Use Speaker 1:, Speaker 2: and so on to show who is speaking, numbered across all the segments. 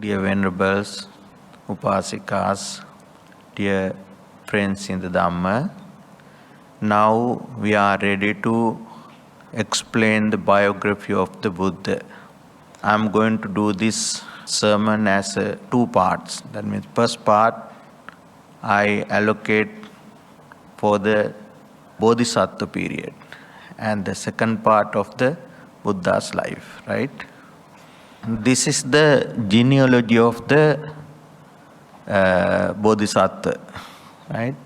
Speaker 1: dear venerables, upasikas, dear friends in the Dhamma. Now we are ready to explain the biography of the Buddha. I am going to do this sermon as two parts. That means first part I allocate for the Bodhisattva period and the second part of the Buddha's life, right? This is the genealogy of the Bodhisattva, right?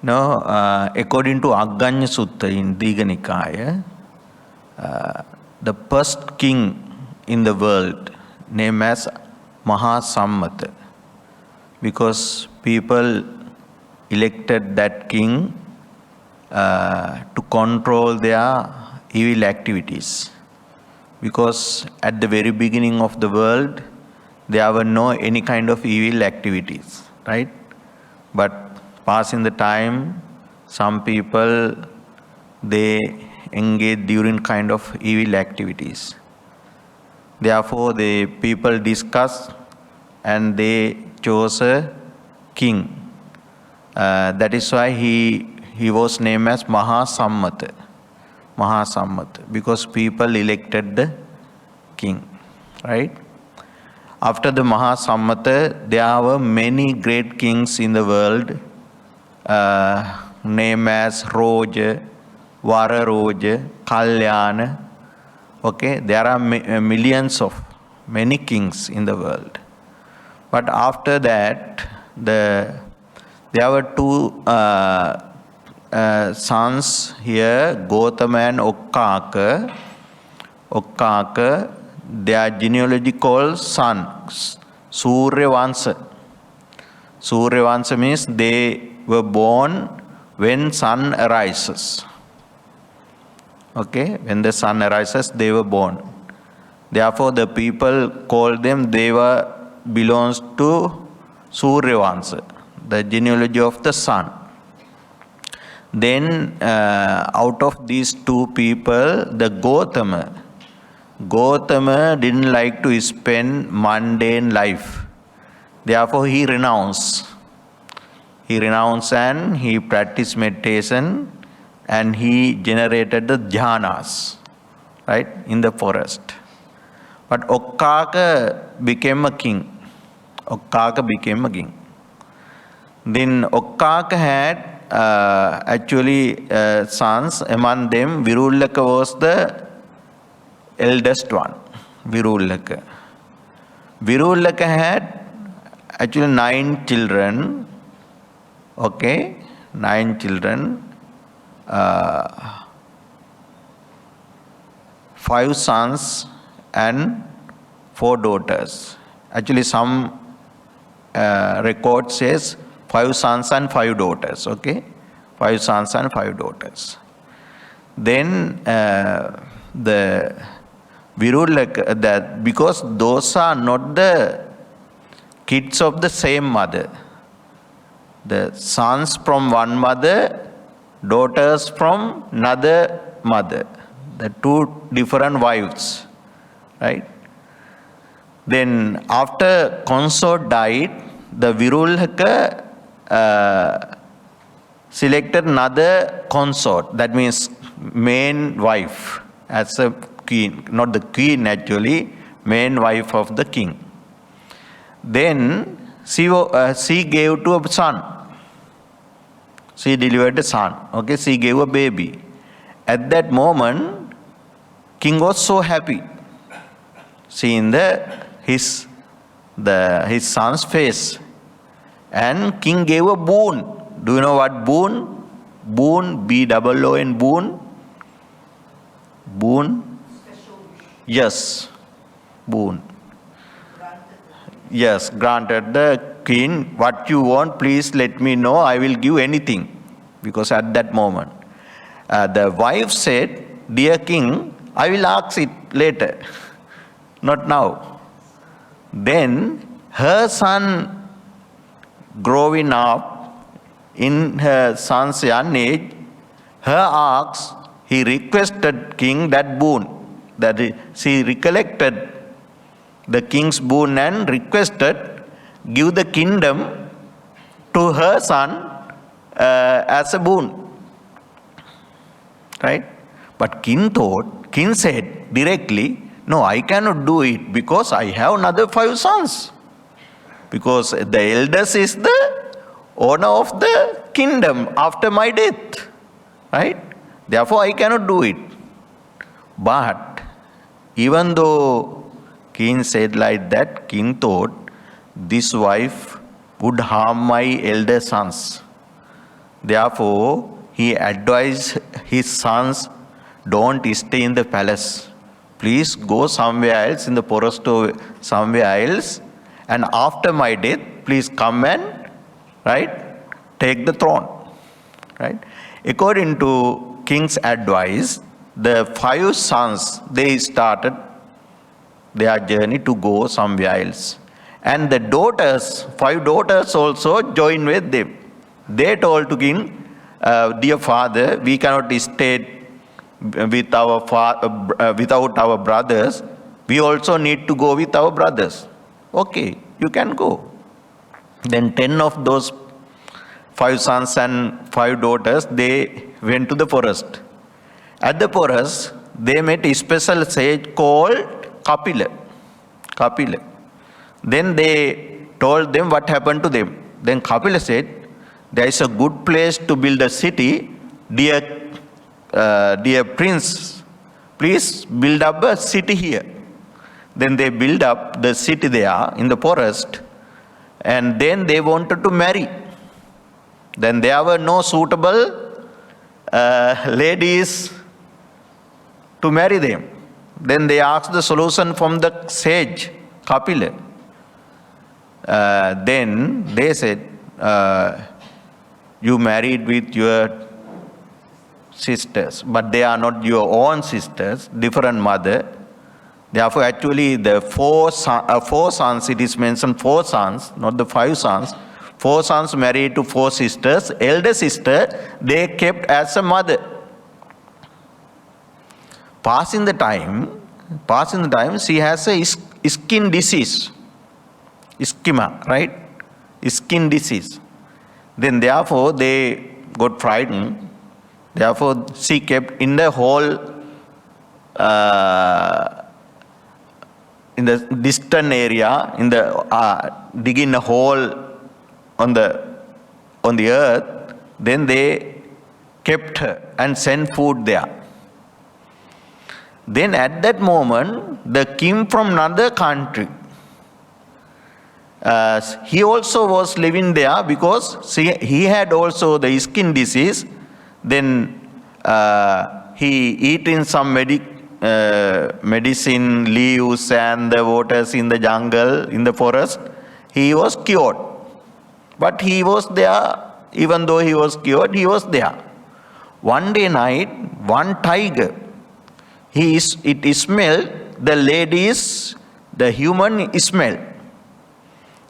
Speaker 1: Now, according to Agganya Sutta in Digha Nikaya, the first king in the world named as Maha Sammata, because people elected that king to control their evil activities. Because at the very beginning of the world, there were no any kind of evil activities, right? But passing the time, some people, they engage during kind of evil activities. Therefore, the people discussed and they chose a king. That is why he was named as Maha Sammata. Maha Sammata, because people elected the king, right? After the Maha Sammata, there were many great kings in the world, named as Roja, Vararoja, Kalyana. Okay, there are millions of many kings in the world. But after that, there were two sons here, Gautama and Okkaka. Okkaka, their genealogy called sons, Suryavansa. Suryavansa means they were born when sun arises. Okay, when the sun arises, they were born. Therefore, the people called them, they were belongs to Suryavansa, the genealogy of the sun. Then, out of these two people, the Gautama didn't like to spend mundane life. Therefore, he renounced. He renounced and he practiced meditation and he generated the jhanas, right, in the forest. But Okkaka became a king. Okkaka became a king. Then Okkaka had actually sons. Among them, Virullaka was the eldest one. Virullaka. Virullaka had actually 9 children. Okay, 9 children. 5 sons and 4 daughters. Actually, some record says 5 sons and 5 daughters, okay? 5 sons and 5 daughters. Then the Virullaka, that because those are not the kids of the same mother. The sons from one mother, daughters from another mother. The 2 different wives, right? Then after consort died, the Virullaka selected another consort, that means main wife as a queen, not the queen actually, main wife of the king. Then she gave to a son. She delivered a son. Okay, she gave a baby. At that moment, king was so happy, seeing his son's face. And king gave a boon. Do you know what boon? Boon, B-O-O-N, boon. Boon? Yes, boon. Yes, granted the king, what you want, please let me know, I will give anything. Because at that moment, the wife said, dear king, I will ask it later, not now. Then her son growing up, in her son's young age, her asked, he requested king that boon, that she recollected the king's boon and requested, give the kingdom to her son as a boon. Right? But king said directly, no, I cannot do it because I have another 5 sons. Because the eldest is the owner of the kingdom after my death. Right? Therefore, I cannot do it. But even though king said like that, king thought this wife would harm my elder sons. Therefore, he advised his sons, don't stay in the palace. Please go somewhere else, in the forest or somewhere else. And after my death, please come and, take the throne. Right? According to king's advice, the 5 sons, they started their journey to go somewhere else. And the 5 daughters also joined with them. They told to king, dear father, we cannot stay without our brothers. We also need to go with our brothers. Okay, you can go. Then 10 of those 5 sons and 5 daughters, they went to the forest. At the forest, they met a special sage called Kapila. Then they told them what happened to them. Then Kapila said, there is a good place to build a city. Dear prince, please build up a city here. Then they built up the city there in the forest. And then they wanted to marry. Then there were no suitable ladies to marry them. Then they asked the solution from the sage, Kapila. Then they said, you married with your sisters, but they are not your own sisters, different mother. Therefore, actually, the 4 sons, it is mentioned 4 sons, not the 5 sons. 4 sons married to 4 sisters. Elder sister, they kept as a mother. Passing the time, she has a skin disease. Ischema, right? Skin disease. Then therefore, they got frightened. Therefore, she kept in the hole, in the distant area, digging a hole on the earth. Then they kept her and sent food there. Then at that moment, the king from another country, he also was living there because he had also the skin disease. Then he eating some medicine leaves and the waters in the jungle, in the forest. He was cured. But he was there, even though he was cured, he was there. One day night, one tiger, it smelled the human smell.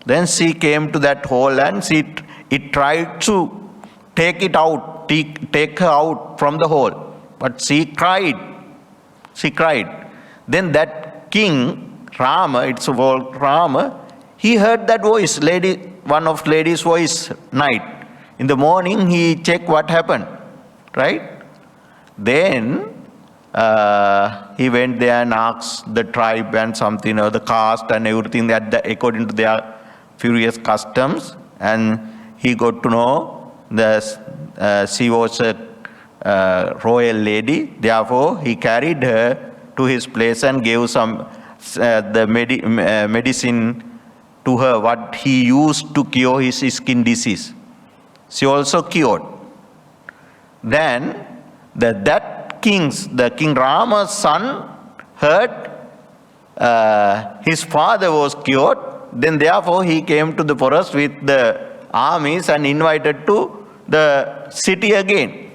Speaker 1: Then she came to that hole and it tried to take her out from the hole. But she cried. Then that king, Rama, it's called Rama, he heard that voice, one of lady's voice, night. In the morning, he checked what happened, right? Then he went there and asked the tribe and something, or the caste and everything that according to their furious customs, and he got to know that she was a royal lady. Therefore, he carried her to his place and gave some medicine to her, what he used to cure his skin disease. She also cured. Then the King Rama's son heard his father was cured. Then therefore he came to the forest with the armies and invited to the city again.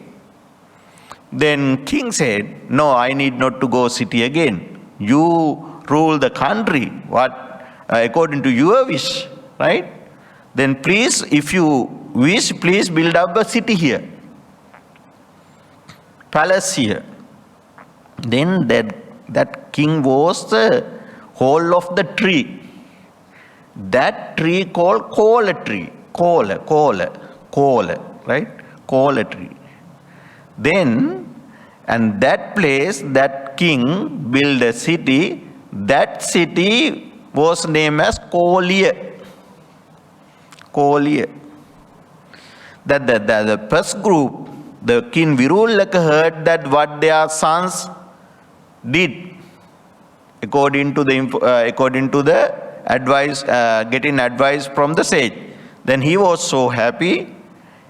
Speaker 1: Then king said, no, I need not to go city again. You rule the country, what according to your wish, right? Then please, if you wish, please build up a city here, palace here. Then that king was the whole of the tree. That tree called kola tree. Kola, right? Kola tree. Then, and that place, that king built a city. That city was named as Kolya. Kolya. That the first group, the king Virulaka heard that what their sons did, according to the advice, getting advice from the sage. Then he was so happy.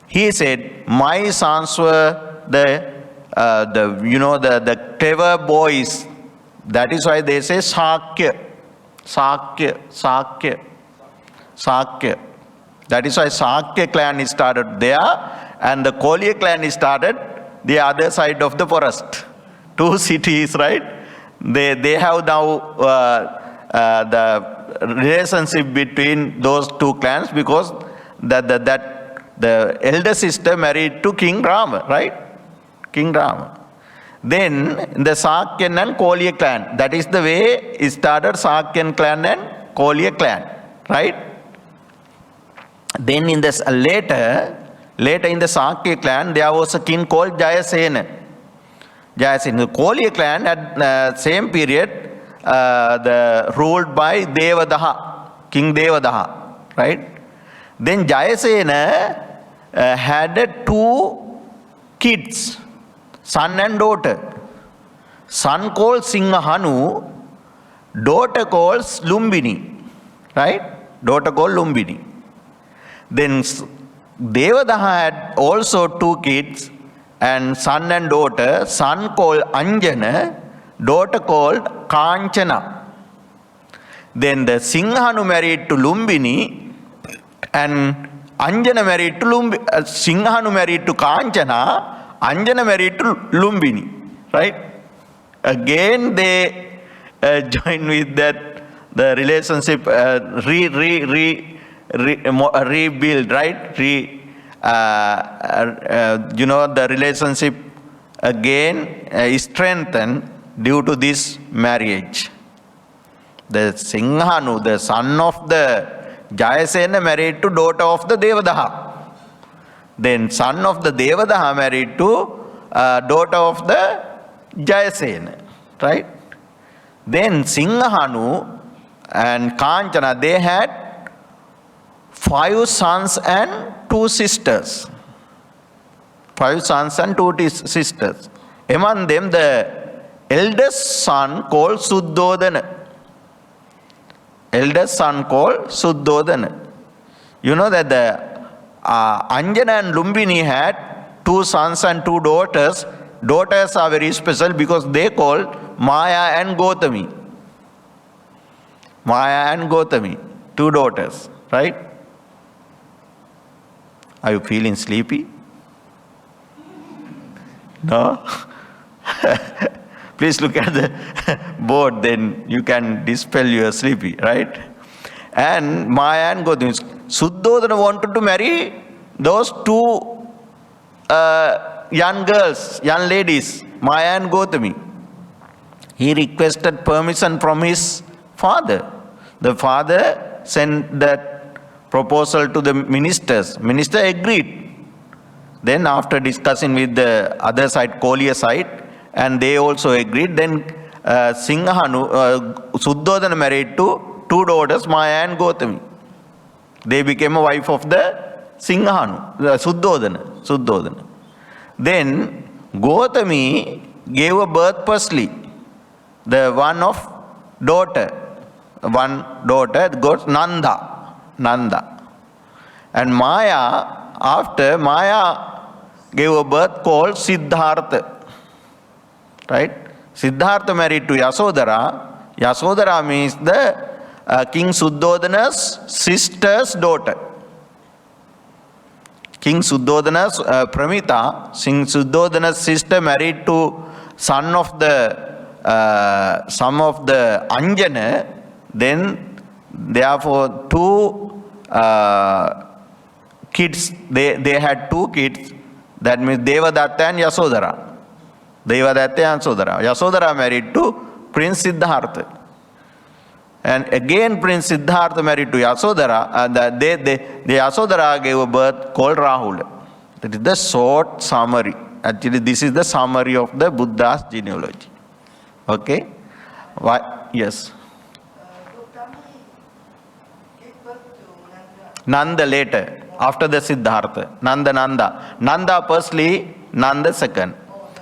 Speaker 1: He said, "My sons were the clever boys." That is why they say Sakya. That is why Sakya clan is started there, and the Kolya clan is started the other side of the forest. Two cities, right? They have now the relationship between those two clans, because the elder sister married to King Rama, right? King Rama. Then the Sakyan and Kolya clan, that is the way it started, Sakyan clan and Kolya clan, right? Then in this later in the Sakya clan, there was a king called Jayasena. The Kolya clan at same period ruled by Devadaha, King Devadaha, right? Then Jayasena had two kids, son and daughter. Son called Singhahanu, daughter called Lumbini, right? Daughter called Lumbini. Then Devadaha had also two kids, and son and daughter. Son called Anjana, daughter called Kanchana. Then the Singhahanu married to Lumbini, and Anjana married to Singhahanu married to Kanchana, Anjana married to Lumbini, right? Again they join with that, the relationship rebuild, right? The relationship again is strengthened due to this marriage. The Singhahanu, the son of the Jayasena, married to daughter of the Devadaha. Then son of the Devadaha married to daughter of the Jayasena, right? Then Singhahanu and Kanchana, they had 5 sons and 2 sisters. 5 sons and 2 sisters. Among them, the eldest son called Suddhodana. Eldest son called Suddhodana. You know that the Anjana and Lumbini had 2 sons and 2 daughters. Daughters are very special because they called Maya and Gautami. Maya and Gautami, 2 daughters, right? Are you feeling sleepy? No? Please look at the board, then you can dispel your sleepy, right? And Maya and Gautami. Suddhodana wanted to marry those 2 young girls, young ladies, Maya and Gautami. He requested permission from his father. The father sent that proposal to the ministers. Minister agreed. Then after discussing with the other side, Kolya side, and they also agreed, then Suddhodana married to 2 daughters, Maya and Gautami. They became a wife of the Singhahanu, Suddhodana. Then Gautami gave a birth firstly, the one daughter got Nanda. And after Maya gave a birth called Siddhartha, right? Siddhartha married to Yasodhara. Yasodhara means the King Suddhodana's sister's daughter. King Suddhodana's Pramita, King Suddhodana's sister, married to son of the Anjana. Then therefore 2 kids, they had 2 kids, that means Devadatta and Yasodhara. Devadatta and Yasodhara. Yasodhara married to Prince Siddhartha. And again Prince Siddhartha married to Yasodhara, and the Yasodhara gave a birth called Rahul. That is the short summary. Actually, this is the summary of the Buddha's genealogy. Okay? Why? Yes. Nanda later, after the Siddhartha. Nanda. Nanda firstly, Nanda second.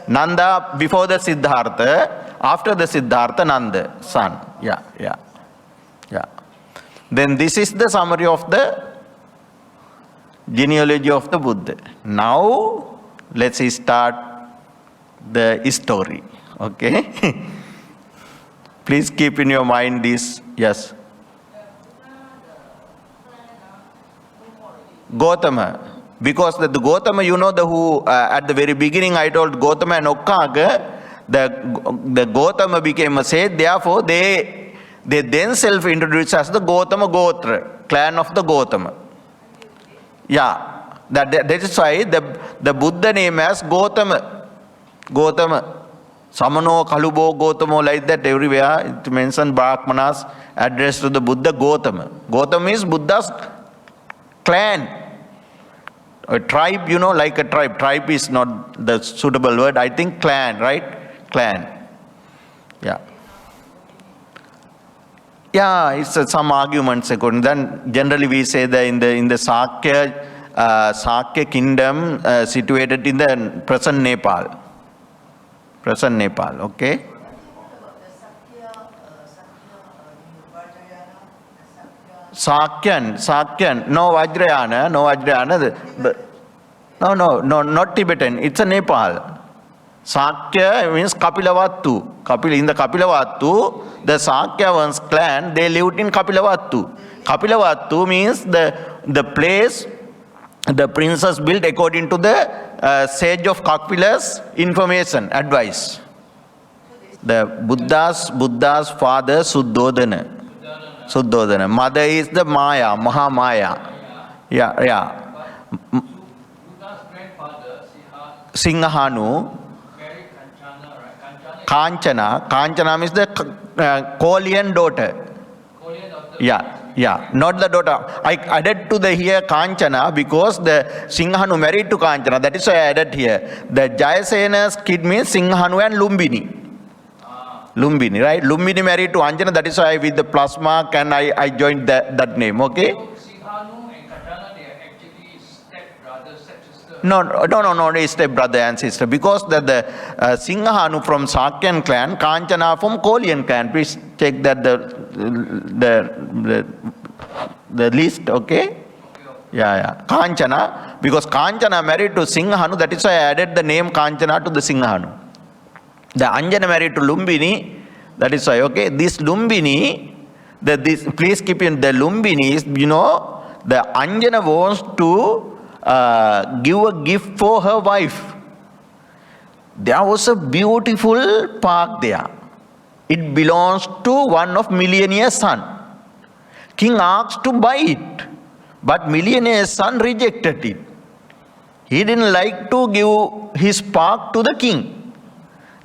Speaker 1: Nanda before the Siddhartha, after the Siddhartha, Nanda, son. Yeah. Then this is the summary of the genealogy of the Buddha. Now, let's start the story. Okay? Please keep in your mind this. Yes. Gautama. Because the Gautama, you know, who at the very beginning I told Gautama and Okkaga, the Gautama became a sage, therefore they themselves introduced as the Gautama Gotra, clan of the Gautama. Yeah, that is why the Buddha name as Gautama. Samano, Kalubo, Gautamo, like that everywhere. It mentions Brahmanas addressed to the Buddha, Gautama. Gautama is Buddha's clan. A tribe, you know, like a tribe. Tribe is not the suitable word. I think clan, right? Clan. Yeah. Yeah, it's some arguments according. Then generally we say that in the Sakya kingdom situated in the present Nepal. Okay? Sakyan, no Vajrayana. No, not Tibetan, it's a Nepal. Sakya means Kapilavatthu. In the Kapilavatthu, the Sakyavans clan, they lived in Kapilavatthu. Kapilavatthu means the place the princess built according to the sage of Kapila's information, advice. The Buddha's father, Suddhodana. Mother is the Maya, Mahamaya. Yeah.
Speaker 2: Buddha's grandfather,
Speaker 1: Singhanu.
Speaker 2: married Kanchana, right?
Speaker 1: Kanchana means the Kolian daughter.
Speaker 2: Korean daughter.
Speaker 1: Yeah, not the daughter. I added to the here Kanchana because the Singhanu married to Kanchana. That is why I added here. The Jayasena's kid means Singhanu and Lumbini. Lumbini, right? Lumbini married to Anjana. That is why with the plus mark and I joined that name. Okay?
Speaker 2: So Singhanu and Kanchana, they are actually step-brother, step-sister.
Speaker 1: No, they step brother and sister. Because the Singhanu from Sakyan clan, Kanchana from Kolian clan. Please check that the list, okay? Yeah. Kanchana, because Kanchana married to Singhanu, that is why I added the name Kanchana to the Singhanu. The Anjana married to Lumbini, that is why, okay? This Lumbini, please keep in the Lumbini is, you know, the Anjana wants to give a gift for her wife. There was a beautiful park there. It belongs to one of millionaire's son. King asked to buy it, but millionaire's son rejected it. He didn't like to give his park to the king.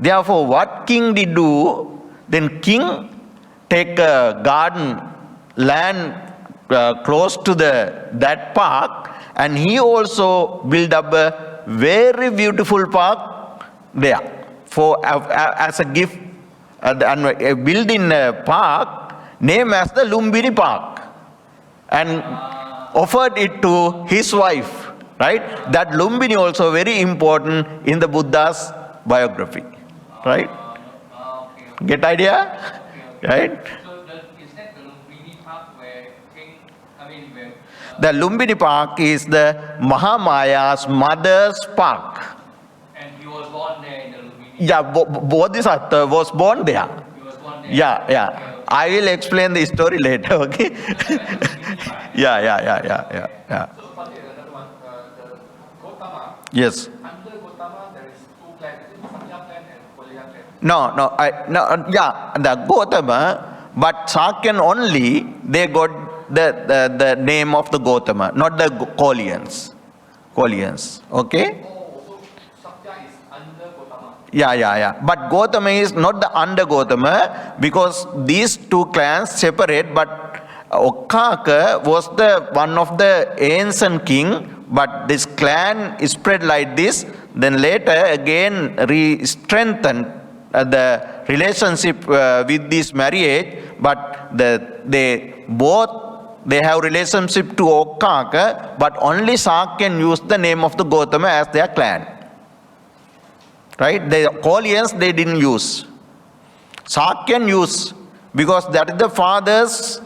Speaker 1: Therefore, what king did do? Then king take a garden, land close to that park, and he also built up a very beautiful park there for as a gift, and built in a park named as the Lumbini Park, and offered it to his wife. Right? That Lumbini also very important in the Buddha's biography. Right?
Speaker 2: Okay.
Speaker 1: Get idea?
Speaker 2: Okay.
Speaker 1: Right?
Speaker 2: So is that the Lumbini Park where
Speaker 1: The Lumbini Park is the Mahamaya's mother's park.
Speaker 2: And he was born there in the Lumbini?
Speaker 1: Yeah, Bodhisattva was born there.
Speaker 2: He was born there?
Speaker 1: Yeah.
Speaker 2: Okay.
Speaker 1: I will explain the story later, okay? Yeah.
Speaker 3: So, Bhante, another one, the Gautama.
Speaker 1: Yes.
Speaker 3: Under Gautama, there is two clans, Sakya clan and Koliya clan.
Speaker 1: The Gautama, but Sakyan only, they got the name of the Gautama, not the Kolians, okay?
Speaker 3: Oh, so Sakya is under Gautama.
Speaker 1: Yeah. But Gautama is not the under Gautama, because these two clans separate, but Okkaka was the one of the ancient king, but this clan is spread like this, then later again re-strengthened the relationship with this marriage, but they have relationship to Okkaka, but only Sakyan used the name of the Gautama as their clan. Right? The Koreans, they didn't use. Sakyan used, because that is the father's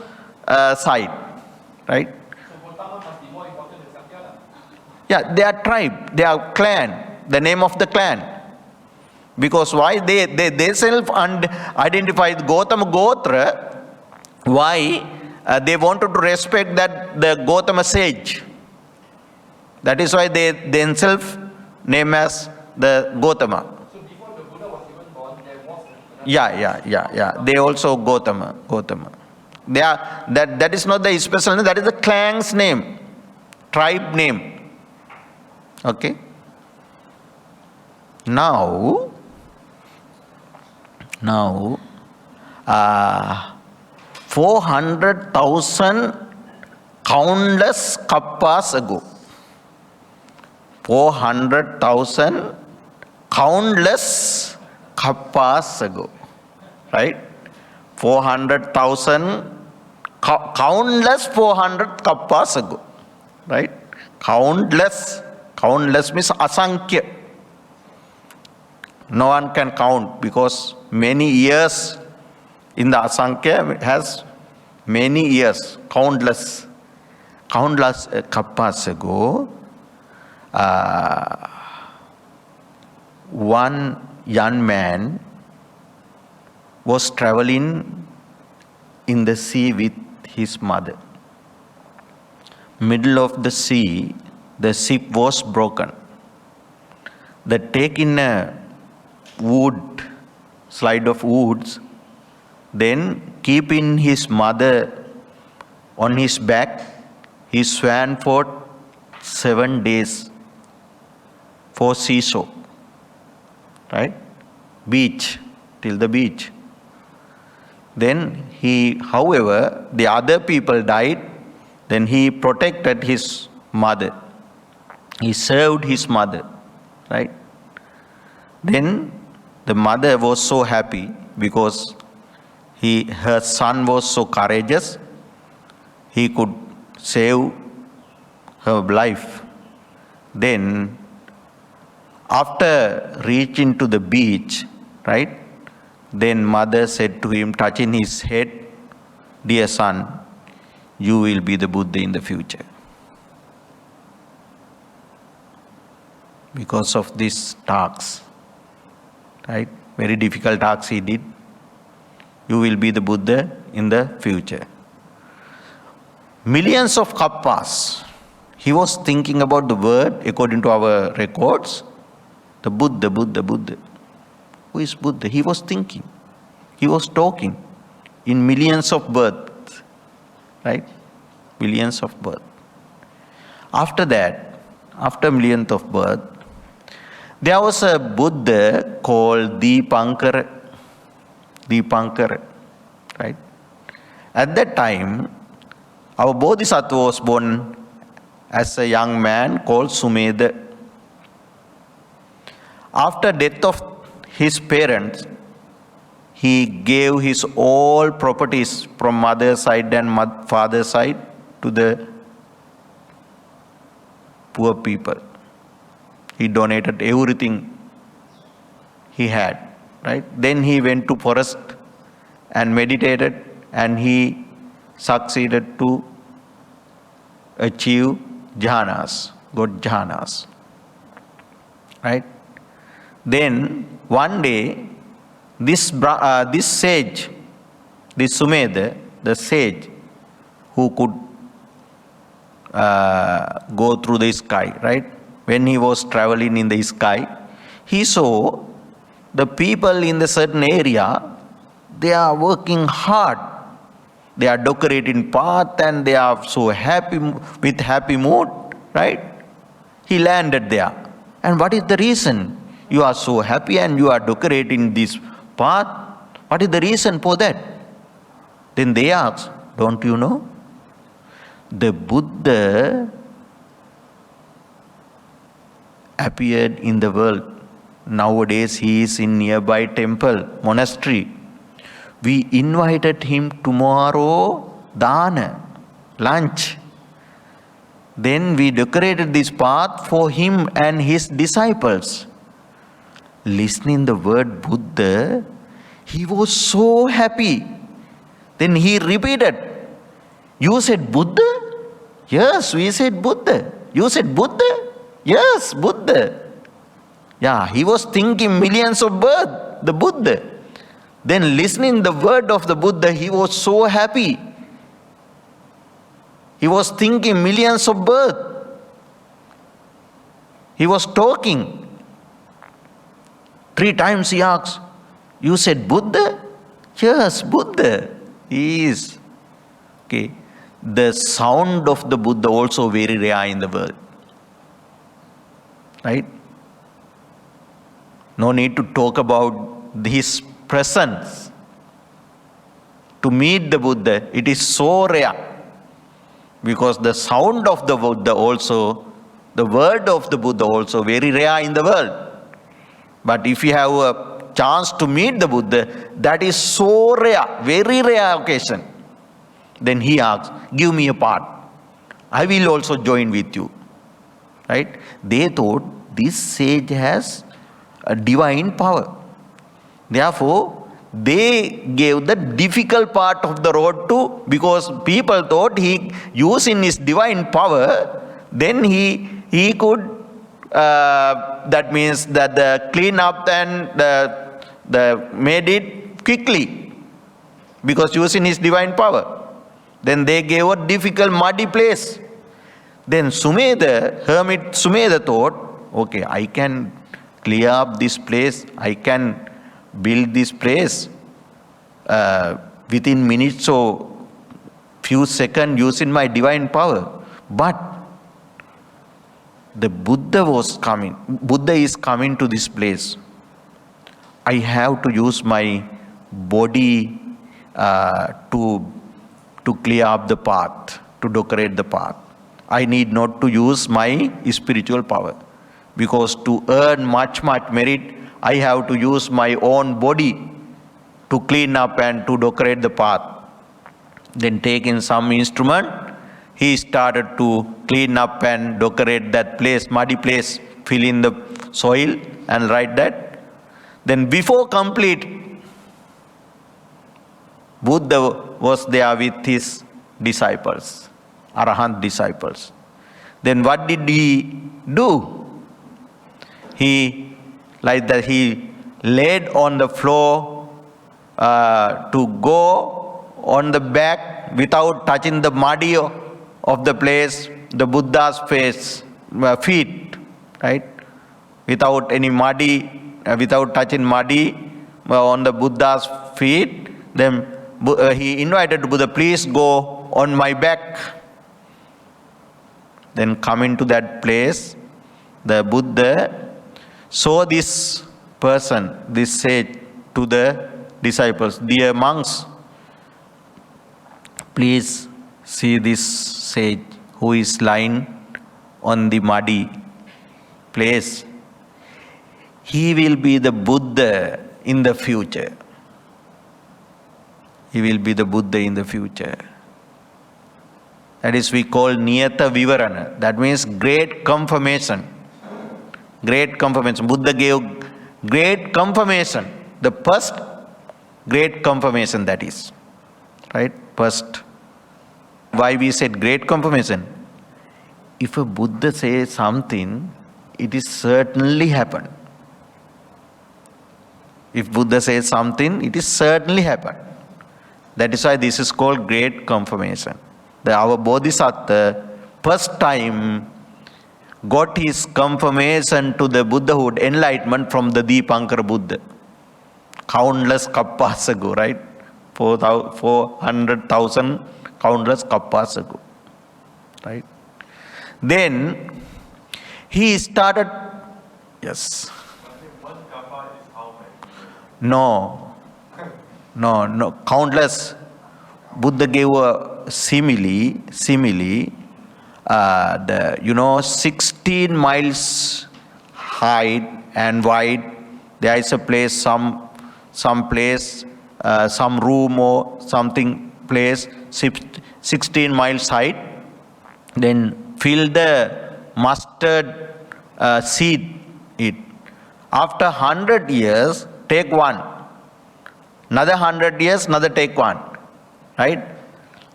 Speaker 1: side. Right?
Speaker 3: So Gautama must be more important than Sakya.
Speaker 1: Yeah, they are tribe, they are clan, the name of the clan. Because why they self-identified Gautama Gotra, why they wanted to respect that the Gautama sage. That is why they themselves name as the Gautama.
Speaker 3: So before the Buddha was even born, there was another.
Speaker 1: Yeah. They also Gautama. They are that is not the special name, that is the clan's name, tribe name. Okay. Now 400,000 countless kappas ago. 400,000 countless kappas ago. Right? 400,000 countless 400 kappas ago. Right? Countless means asankhya. No one can count, because many years in the asankhya has many years, countless kappas ago, one young man was traveling in the sea with his mother. Middle of the sea, the ship was broken. They take in a slide of woods, then keeping his mother on his back, he swam for 7 days for seashore, right? Beach, till the beach. Then however, the other people died, then he protected his mother. He served his mother, right? Then the mother was so happy, because her son was so courageous, he could save her life. Then after reaching to the beach, right, then mother said to him, touching his head, "Dear son, you will be the Buddha in the future." Because of these talks, right? Very difficult tasks he did. You will be the Buddha in the future. Millions of kappas. He was thinking about the word, according to our records, the Buddha. Who is Buddha? He was thinking. He was talking in millions of births, right? Millions of births. After that, after millions of births, there was a Buddha called Dipankara, right? At that time, our Bodhisattva was born as a young man called Sumedha. After death of his parents, he gave his all properties from mother's side and father's side to the poor people. He donated everything he had, right? Then he went to forest and meditated, and he succeeded to achieve jhanas, got jhanas, right? Then one day, this sage, this Sumedha, the sage who could go through the sky, right? When he was traveling in the sky, he saw the people in the certain area, they are working hard. They are decorating path and they are so happy, with happy mood, right? He landed there. And what is the reason? You are so happy and you are decorating this path. What is the reason for that? Then they ask, don't you know? The Buddha appeared in the world. Nowadays he is in nearby temple, monastery. We invited him tomorrow, dana, lunch. Then we decorated this path for him and his disciples. Listening the word Buddha, he was so happy. Then he repeated, you said Buddha? Yes, we said Buddha. You said Buddha? Yes, Buddha. Yeah, he was thinking millions of births, the Buddha. Then listening the word of the Buddha, he was so happy. He was thinking millions of births. He was talking. 3 times he asked, you said Buddha? Yes, Buddha. He is. Okay. The sound of the Buddha also very rare in the world. Right? No need to talk about his presence. To meet the Buddha, it is so rare. Because the sound of the Buddha also, the word of the Buddha also very rare in the world. But if you have a chance to meet the Buddha, that is so rare, very rare occasion. Then he asks, give me a part. I will also join with you. Right? They thought this sage has a divine power. Therefore, they gave the difficult part of the road to, because people thought he using his divine power, then he could, that means that the clean up and the made it quickly, because using his divine power. Then they gave a difficult muddy place. Then Sumedha, hermit Sumedha thought, okay, I can clear up this place, I can build this place within minutes or few seconds using my divine power. But the Buddha is coming to this place. I have to use my body to clear up the path, to decorate the path. I need not to use my spiritual power. Because to earn much merit, I have to use my own body to clean up and to decorate the path. Then taking some instrument, he started to clean up and decorate that place, muddy place, fill in the soil and write that. Then before complete, Buddha was there with his disciples, Arahant disciples. Then what did he do? He laid on the floor to go on the back without touching the muddy of the place, the Buddha's feet, right? Without any muddy, without touching muddy on the Buddha's feet. Then he invited Buddha, please go on my back. Then coming to that place, the Buddha saw this person, this sage, to the disciples, dear monks, please see this sage who is lying on the muddy place. He will be the Buddha in the future. He will be the Buddha in the future. That is, we call Niyata Vivarana. That means great confirmation. Great confirmation. Buddha gave great confirmation. The first great confirmation, that is. Right? First. Why we said great confirmation? If a Buddha says something, it is certainly happened. If Buddha says something, it is certainly happened. That is why this is called great confirmation. Our Bodhisattva first time got his confirmation to the Buddhahood, enlightenment from the Deepankara Buddha. Countless kappas ago, right? 400,000 countless kappas ago. Right? Then he started, yes. No. No. Countless. Buddha gave a simile. 16 miles height and wide. There is a place, some place, some room or something place, 16 miles height. Then fill the mustard seed it. After 100 years, take one. Another 100 years, another take one. Right?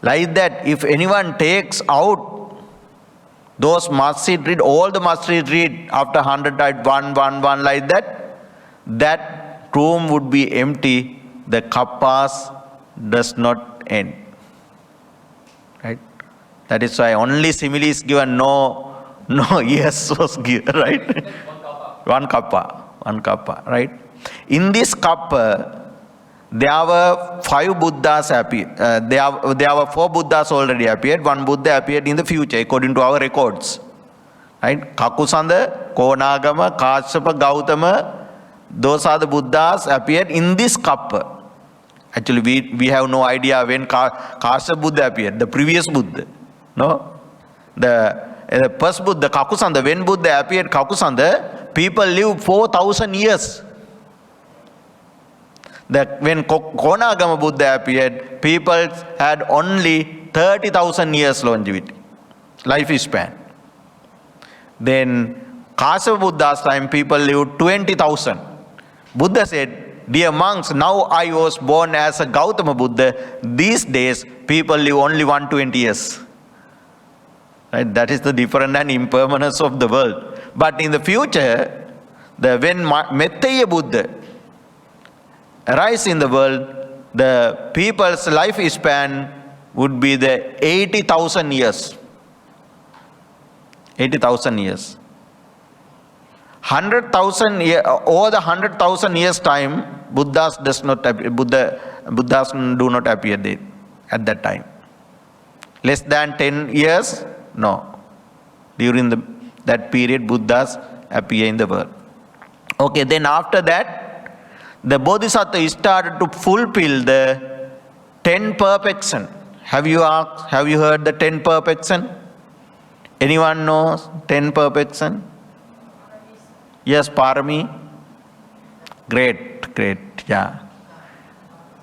Speaker 1: Like that, if anyone takes out those mustard seed, all the mustard seed after 100 died, one like that room would be empty. The kappas does not end. Right? That is why only simile is given, no yes was given, right? One kappa, right? In this kappa, there were 5 Buddhas appeared. There were 4 Buddhas already appeared. One Buddha appeared in the future, according to our records. Right? Kakusanda, Konagama, Kashyapa, Gautama, those are the Buddhas appeared in this kappa. Actually, we have no idea when Kashyapa Buddha appeared, the previous Buddha. No? The first Buddha, Kakusanda, when Buddha appeared, Kakusanda, people lived 4,000 years. When Konagama Buddha appeared, people had only 30,000 years longevity, lifespan. Then Kashyapa Buddha's time, people lived 20,000. Buddha said, dear monks, now I was born as a Gautama Buddha. These days, people live only 120 years. Right? That is the difference and impermanence of the world. But in the future, when Metteyya Buddha arise in the world, the people's lifespan would be the 80,000 years. 80,000 years. 100,000 years, over the 100,000 years time, Buddhas do not appear there at that time. Less than 10 years, no. During that period, Buddhas appear in the world. Okay, then after that, the Bodhisattva started to fulfill the 10 perfection. Have you heard the 10 perfection? Anyone knows 10 perfection? Yes, Parami. Great, yeah.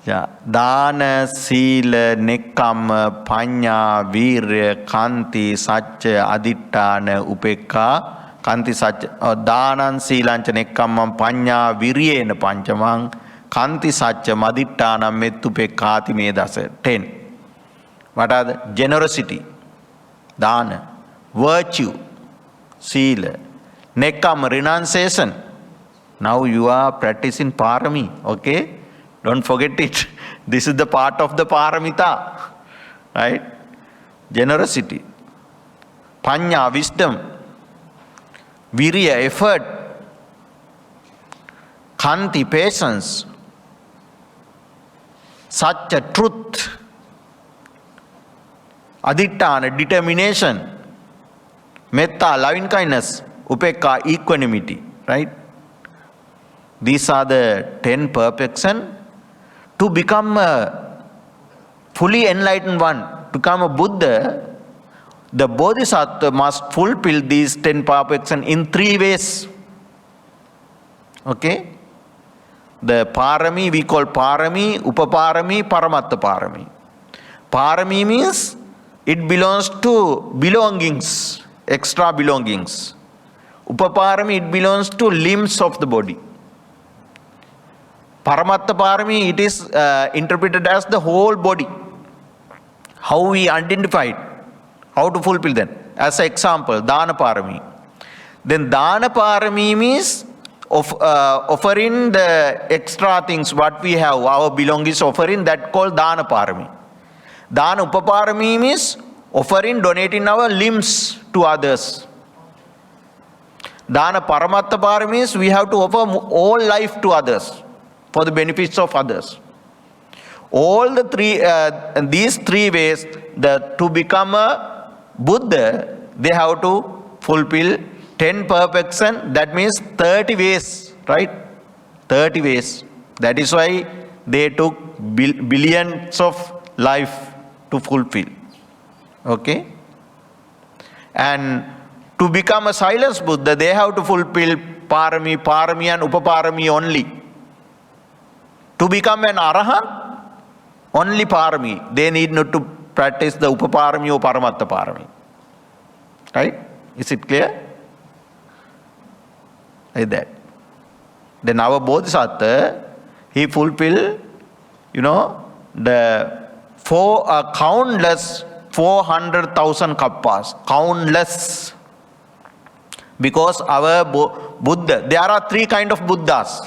Speaker 1: Dana, Sila, Nekkhamma, Panya, Virya, Kanti, Satya, Adittana, Upekka, Kanti Satya, Danan, Silancha, Nekkammam, Panya, Viryena, Panchamang, Kanti Satya, Adittana, Mettupekati, Medasa. 10. What are the? Generosity, Dana, virtue, Sila, Nekkhamma, renunciation. Now you are practicing Parami, okay? Don't forget it. This is the part of the Paramita, right? Generosity. Panya, wisdom. Virya, effort. Kanti, patience. Satya, truth. Adittana, determination. Metta, loving kindness. Upekka, equanimity, right? These are the 10 perfection. To become a fully enlightened one, to become a Buddha, the Bodhisattva must fulfill these 10 perfection in 3 ways. Okay? The Parami, we call Parami, Upaparami, Paramatta Parami. Parami means it belongs to belongings, extra belongings. Upaparami, it belongs to limbs of the body. Paramatta Parami, it is interpreted as the whole body. How we identify it, how to fulfill them. As an example, Dana Parami. Then Dana Parami means offering the extra things, what we have, our belongings offering, that called Dana Parami. Dana Upaparami means offering, donating our limbs to others. Dana Paramatta Parami means we have to offer all life to others, for the benefits of others. All the these 3 ways, to become a Buddha, they have to fulfill 10 perfection, that means 30 ways, right? 30 ways. That is why they took billions of life to fulfill. Okay? And to become a silence Buddha, they have to fulfill parami, and upaparami only. To become an arahant, only parami. They need not to practice the upaparami or paramatta parami. Right? Is it clear? Like that. Then our Bodhisattva, he fulfilled, the countless 400,000 kappas. Countless. Because our Buddha, there are three kinds of Buddhas.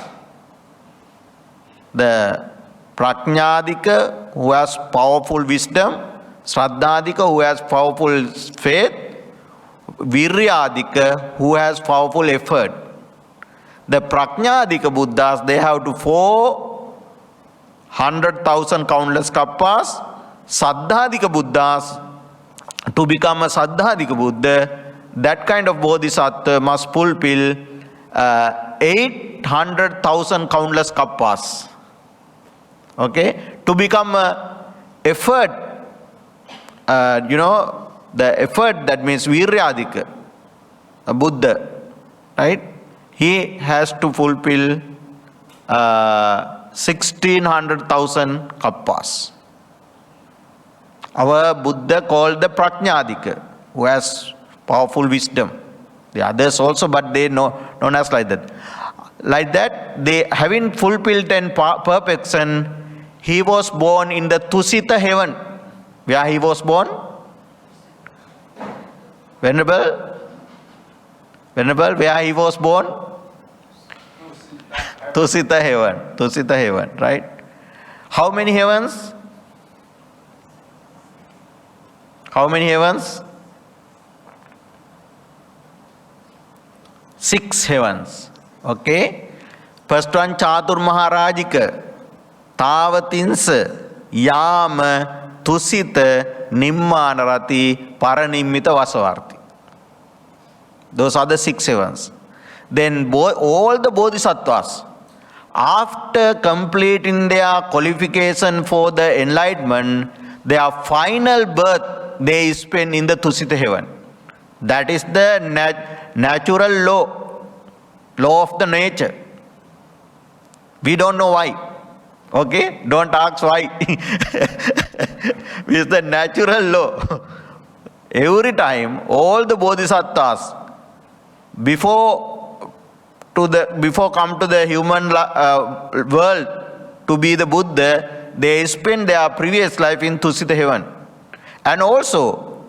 Speaker 1: The Prajnadika, who has powerful wisdom, Shraddhadika, who has powerful faith, Viryadika, who has powerful effort. The Prajnadika Buddhas, they have to 400,000 countless kappas. Saddhadika Buddhas, to become a Saddhadika Buddha, that kind of Bodhisattva must fulfill 800,000 countless kappas. Okay? To become a effort, the effort, that means Viryadika, a Buddha, right? He has to fulfill 1600,000 kappas. Our Buddha called the Prajnadika, who has powerful wisdom. The others also, but they known as like that. Like that, they having fulfilled and perfection, he was born in the Tusita heaven. Where he was born? Venerable, where he was born? Tusita heaven, right? How many heavens? How many heavens? 6 heavens. Okay? First one, Chatur Maharajika, Tavatinsa, Yama, Tusita, Nimmanarati, Paranimmita Vasavarti. Those are the 6 heavens. Then all the Bodhisattvas, after completing their qualification for the enlightenment, their final birth they spend in the Tusita heaven. That is the natural law of the nature. We don't know why. Okay? Don't ask why. It's the natural law. Every time, all the Bodhisattvas, before come to the human world to be the Buddha, they spend their previous life in Tusita heaven. And also,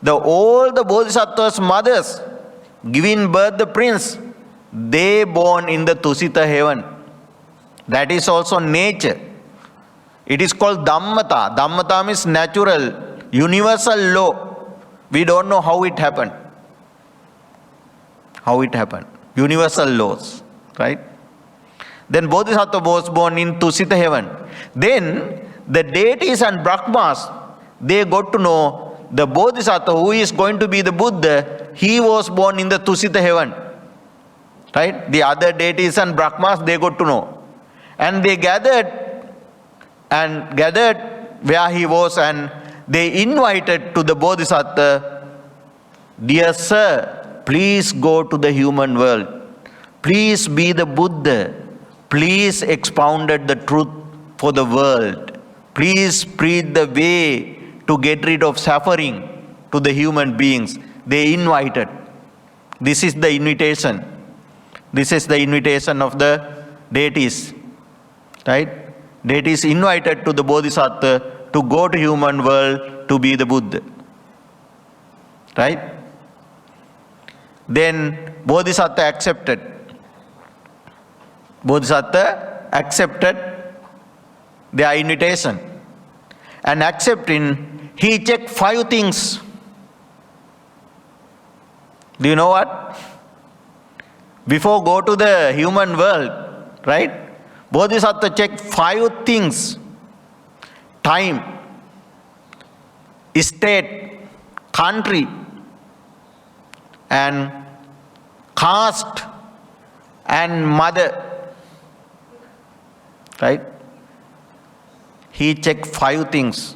Speaker 1: all the Bodhisattvas' mothers giving birth the prince, they born in the Tusita heaven. That is also nature. It is called Dhammata. Dhammata means natural, universal law. We don't know how it happened. Universal laws, right? Then Bodhisattva was born in Tusita heaven. Then the deities and Brahmas, they got to know the Bodhisattva who is going to be the Buddha, he was born in the Tusita heaven. Right? The other deities and Brahmas, they got to know. And they gathered where he was, and they invited to the Bodhisattva, dear sir, please go to the human world. Please be the Buddha. Please expounded the truth for the world. Please preach the way to get rid of suffering to the human beings. They invited. This is the invitation. This is the invitation of the deities. Right? Deities invited to the Bodhisattva to go to human world to be the Buddha. Right? Then Bodhisattva accepted. Bodhisattva accepted their invitation. And accepting, he checked 5 things. Do you know what? Before go to the human world, right? Bodhisattva checked 5 things. Time, state, country, and caste, and mother. right? He checked 5 things.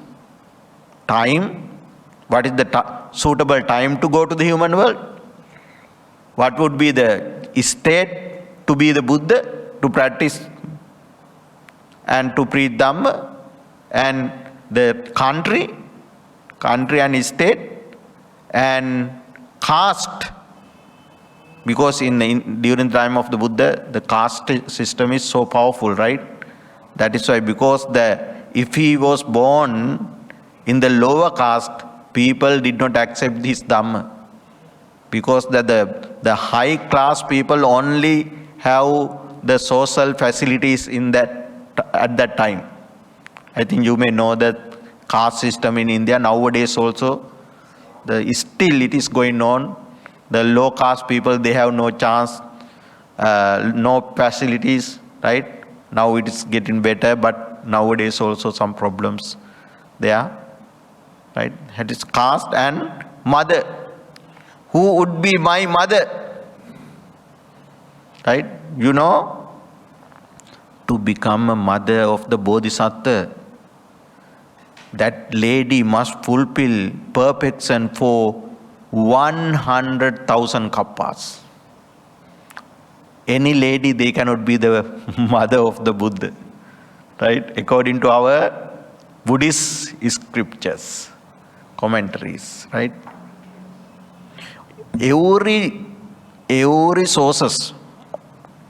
Speaker 1: Time, what is the suitable time to go to the human world? What would be the state to be the Buddha, to practice and to preach Dhamma, and the country and state, and caste, because during the time of the Buddha, the caste system is so powerful, right? That is why, because if he was born in the lower caste, people did not accept his Dhamma, because the high class people only have the social facilities at that time. I think you may know that caste system in India nowadays also, still it is going on. The low caste people, they have no chance, no facilities, right? Now it is getting better, but nowadays also some problems there, right? It is caste and mother. Who would be my mother? Right? You know, to become a mother of the Bodhisattva, that lady must fulfill perfection for 100,000 kappas. Any lady, they cannot be the mother of the Buddha, right? According to our Buddhist scriptures, commentaries, right? Every sources,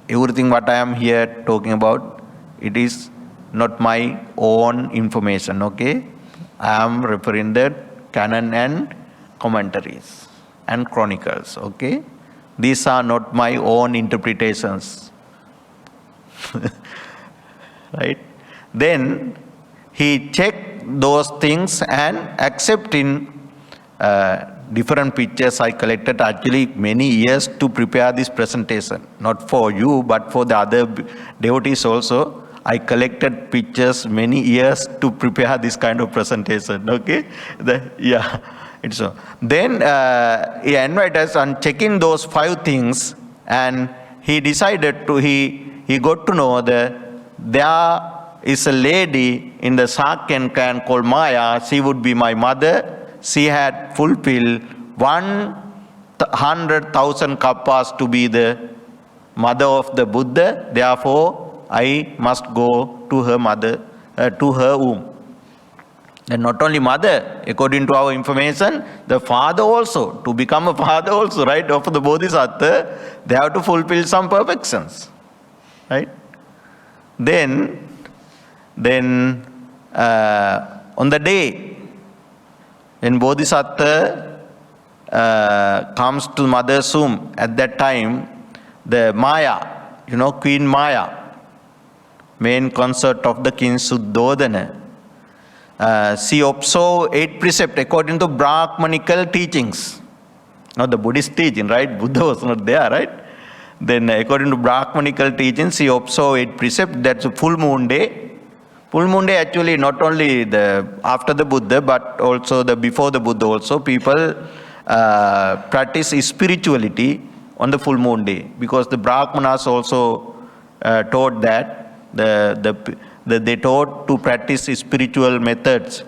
Speaker 1: everything what I am here talking about, it is not my own information, okay? I am referring the canon and commentaries and chronicles, okay? These are not my own interpretations. Right? Then he checked those things and accepting different pictures I collected actually many years to prepare this presentation. Not for you, but for the other devotees also. I collected pictures many years to prepare this kind of presentation. Okay? It's so. Then he invited us on checking those 5 things, and he decided to, he got to know that there is a lady in the Sakyan clan called Maya. She would be my mother. She had fulfilled 100,000 kappas to be the mother of the Buddha. Therefore, I must go to her mother, to her womb. And not only mother, according to our information, the father also, to become a father also, right, of the Bodhisattva, they have to fulfill some perfections, right? Then on the day when Bodhisattva comes to mother's womb, at that time, the Maya, Queen Maya, main consort of the King Suddhodana, she observed 8 precepts according to Brahmanical teachings. Not the Buddhist teaching, right? Buddha was not there, right? Then according to Brahmanical teachings, she observed 8 precepts. That's a full moon day. Full moon day actually not only after the Buddha, but also before the Buddha also, people practice spirituality on the full moon day. Because the Brahmanas also taught that, they taught to practice spiritual methods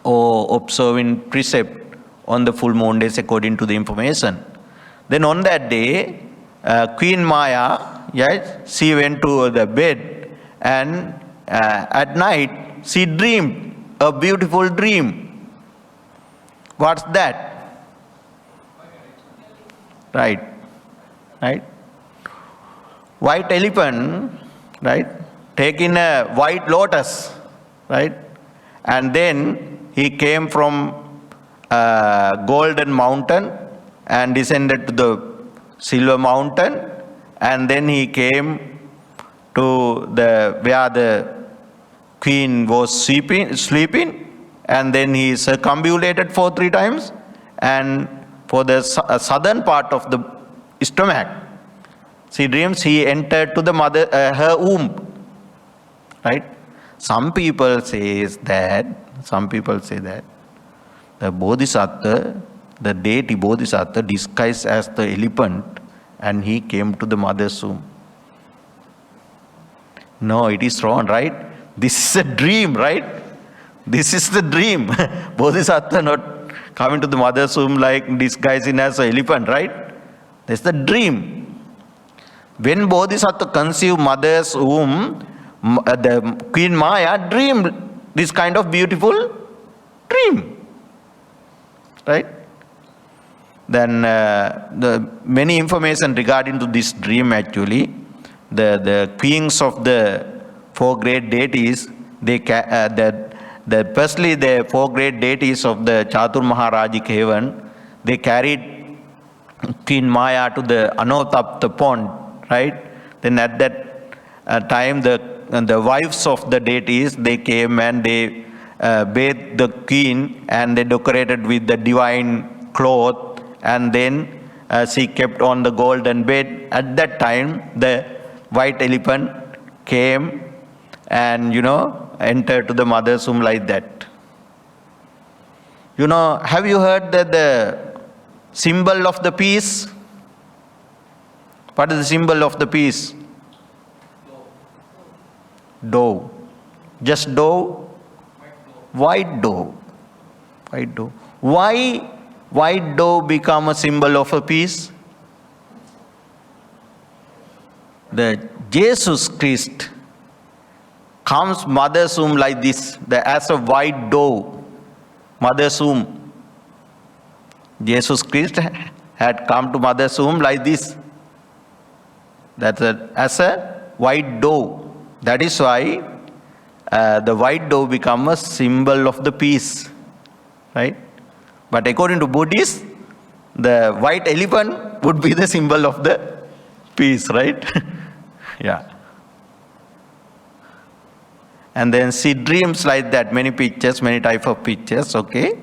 Speaker 1: or observing precept on the full moon days according to the information. Then on that day, Queen Maya, yes, she went to the bed, and at night she dreamed a beautiful dream. What's that? Right. White elephant, right? Taking a white lotus, right? And then he came from Golden Mountain and descended to the Silver Mountain, and then he came to where the queen was sleeping, and then he circumambulated for 3 times, and for the southern part of the stomach, she dreams he entered to the mother, her womb. Right? Some people say that the Bodhisattva, the deity Bodhisattva, disguised as the elephant, and he came to the mother's womb. No, it is wrong, right? This is a dream, right? This is the dream. Bodhisattva not coming to the mother's womb like disguising as an elephant, right? That's the dream. When Bodhisattva conceived mother's womb, the Queen Maya dreamed this kind of beautiful dream, right? Then the many information regarding to this dream actually, the kings of the four great deities, they firstly the four great deities of the Chatur Maharajic heaven, they carried Queen Maya to the Anotapta pond, right? Then at that time the wives of the deities, they came and they bathed the queen and they decorated with the divine cloth, and then she kept on the golden bed. At that time the white elephant came and entered to the mother's womb like that. Have you heard that the symbol of the peace? What is the symbol of the peace? Dove. Just dove? White dove. White dove. Why white dove become a symbol of a peace? The Jesus Christ comes mother's womb like this, as a white dove, mother's womb. Jesus Christ had come to mother's womb like this. That's as a white dove. That is why the white dove become a symbol of the peace, right? But according to Buddhists, the white elephant would be the symbol of the peace, right? Yeah. And then she dreams like that, many pictures, many type of pictures, okay?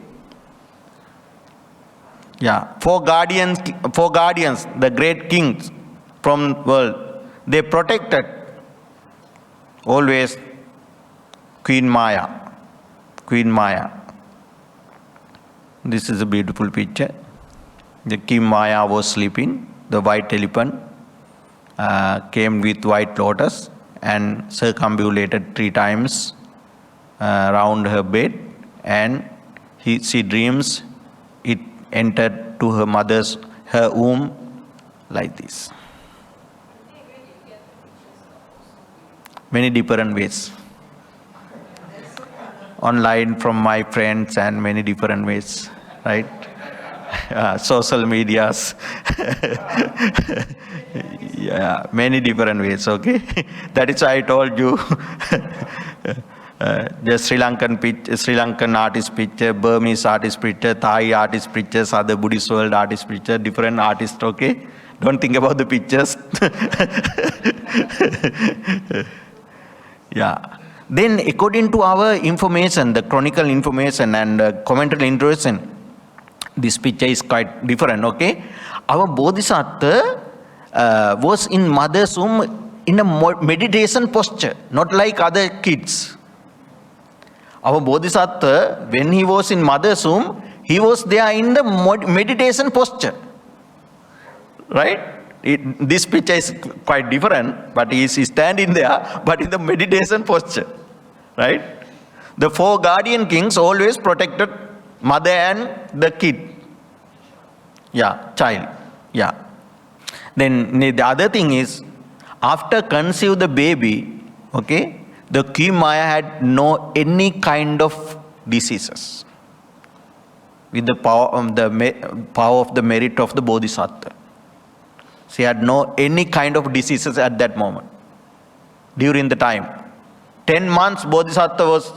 Speaker 1: Yeah, four guardians, the great kings from world, they protected always Queen Maya. Queen Maya. This is a beautiful picture. The Queen Maya was sleeping. The white elephant came with white lotus and circumambulated 3 times around her bed, and she dreams it entered to her womb like this. Many different ways. Online from my friends and many different ways, right? Social medias. Yeah, many different ways, okay? That is why I told you the Sri Lankan artist picture, Burmese artist picture, Thai artist pictures, other Buddhist world artist picture, different artists, okay? Don't think about the pictures. Yeah. Then according to our information, the chronicle information and commentary information, this picture is quite different, okay? Our Bodhisattva was in mother's womb in a meditation posture, not like other kids. Our Bodhisattva, when he was in mother's womb, he was there in the meditation posture, right? This picture is quite different, but he is standing there, but in the meditation posture, right? The 4 guardian kings always protected mother and the kid. Yeah, child. Yeah. Then the other thing is, after conceive the baby, okay, the Queen Maya had no any kind of diseases with the power of the merit of the Bodhisattva. She had no any kind of diseases at that moment. During the time, 10 months Bodhisattva was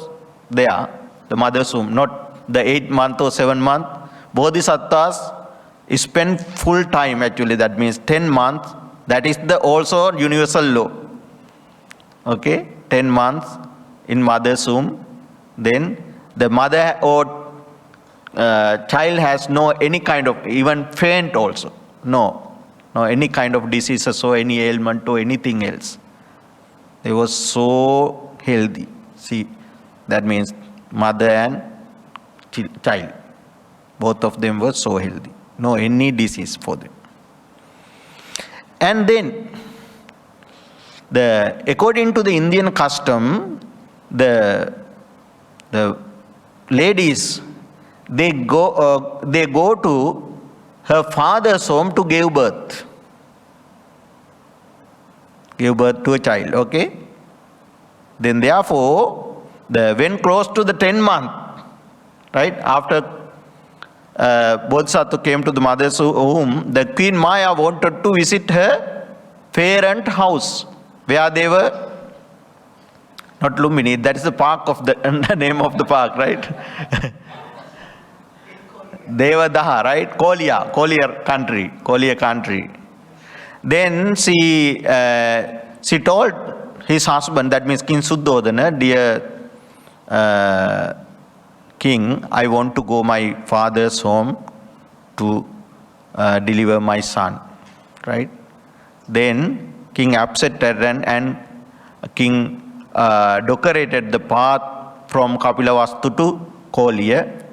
Speaker 1: there, the mother's womb, not the 8th month or 7th month. Bodhisattvas spend full time actually, that means 10 months. That is the also universal law. Okay, 10 months in mother's womb. Then the mother or child has no any kind of, even faint also. No any kind of diseases or any ailment or anything else. They were so healthy. See, that means mother and child, both of them were so healthy. No any disease for them. And then According to the Indian custom, the ladies, they go to her father's home to give birth to a child, okay? Then therefore, when close to the 10th month, right, after Bodhisattva came to the mother's home, the Queen Maya wanted to visit her parent house, where they were, not Lumbini, that is the park of the name of the park, right? Devadaha, right? Kolya country. Then she told his husband, that means King Suddhodana, dear king, I want to go my father's home to deliver my son, right? Then king accepted and king decorated the path from Kapilavastu to Kolya,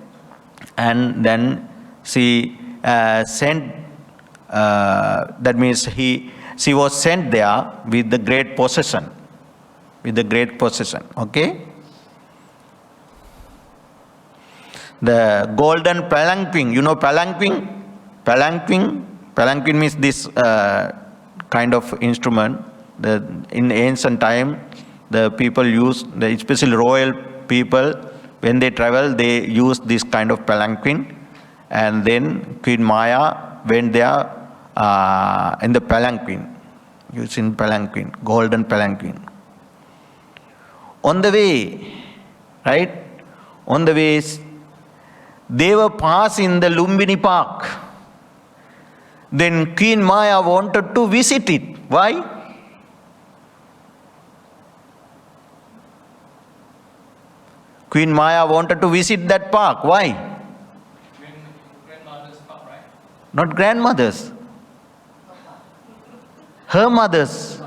Speaker 1: and then she sent, that means she was sent there with the great possession, okay? The golden palanquin, you know palanquin? Palanquin means this kind of instrument. In ancient time, the people used, especially royal people, when they travel, they use this kind of palanquin. And then Queen Maya went there in the palanquin, using palanquin, golden palanquin. On the way, right? On the way, they were passing the Lumbini Park. Then Queen Maya wanted to visit it. Why? Queen Maya wanted to visit that park. Why?
Speaker 2: Grandmother's park, right?
Speaker 1: Not grandmother's. Her mother's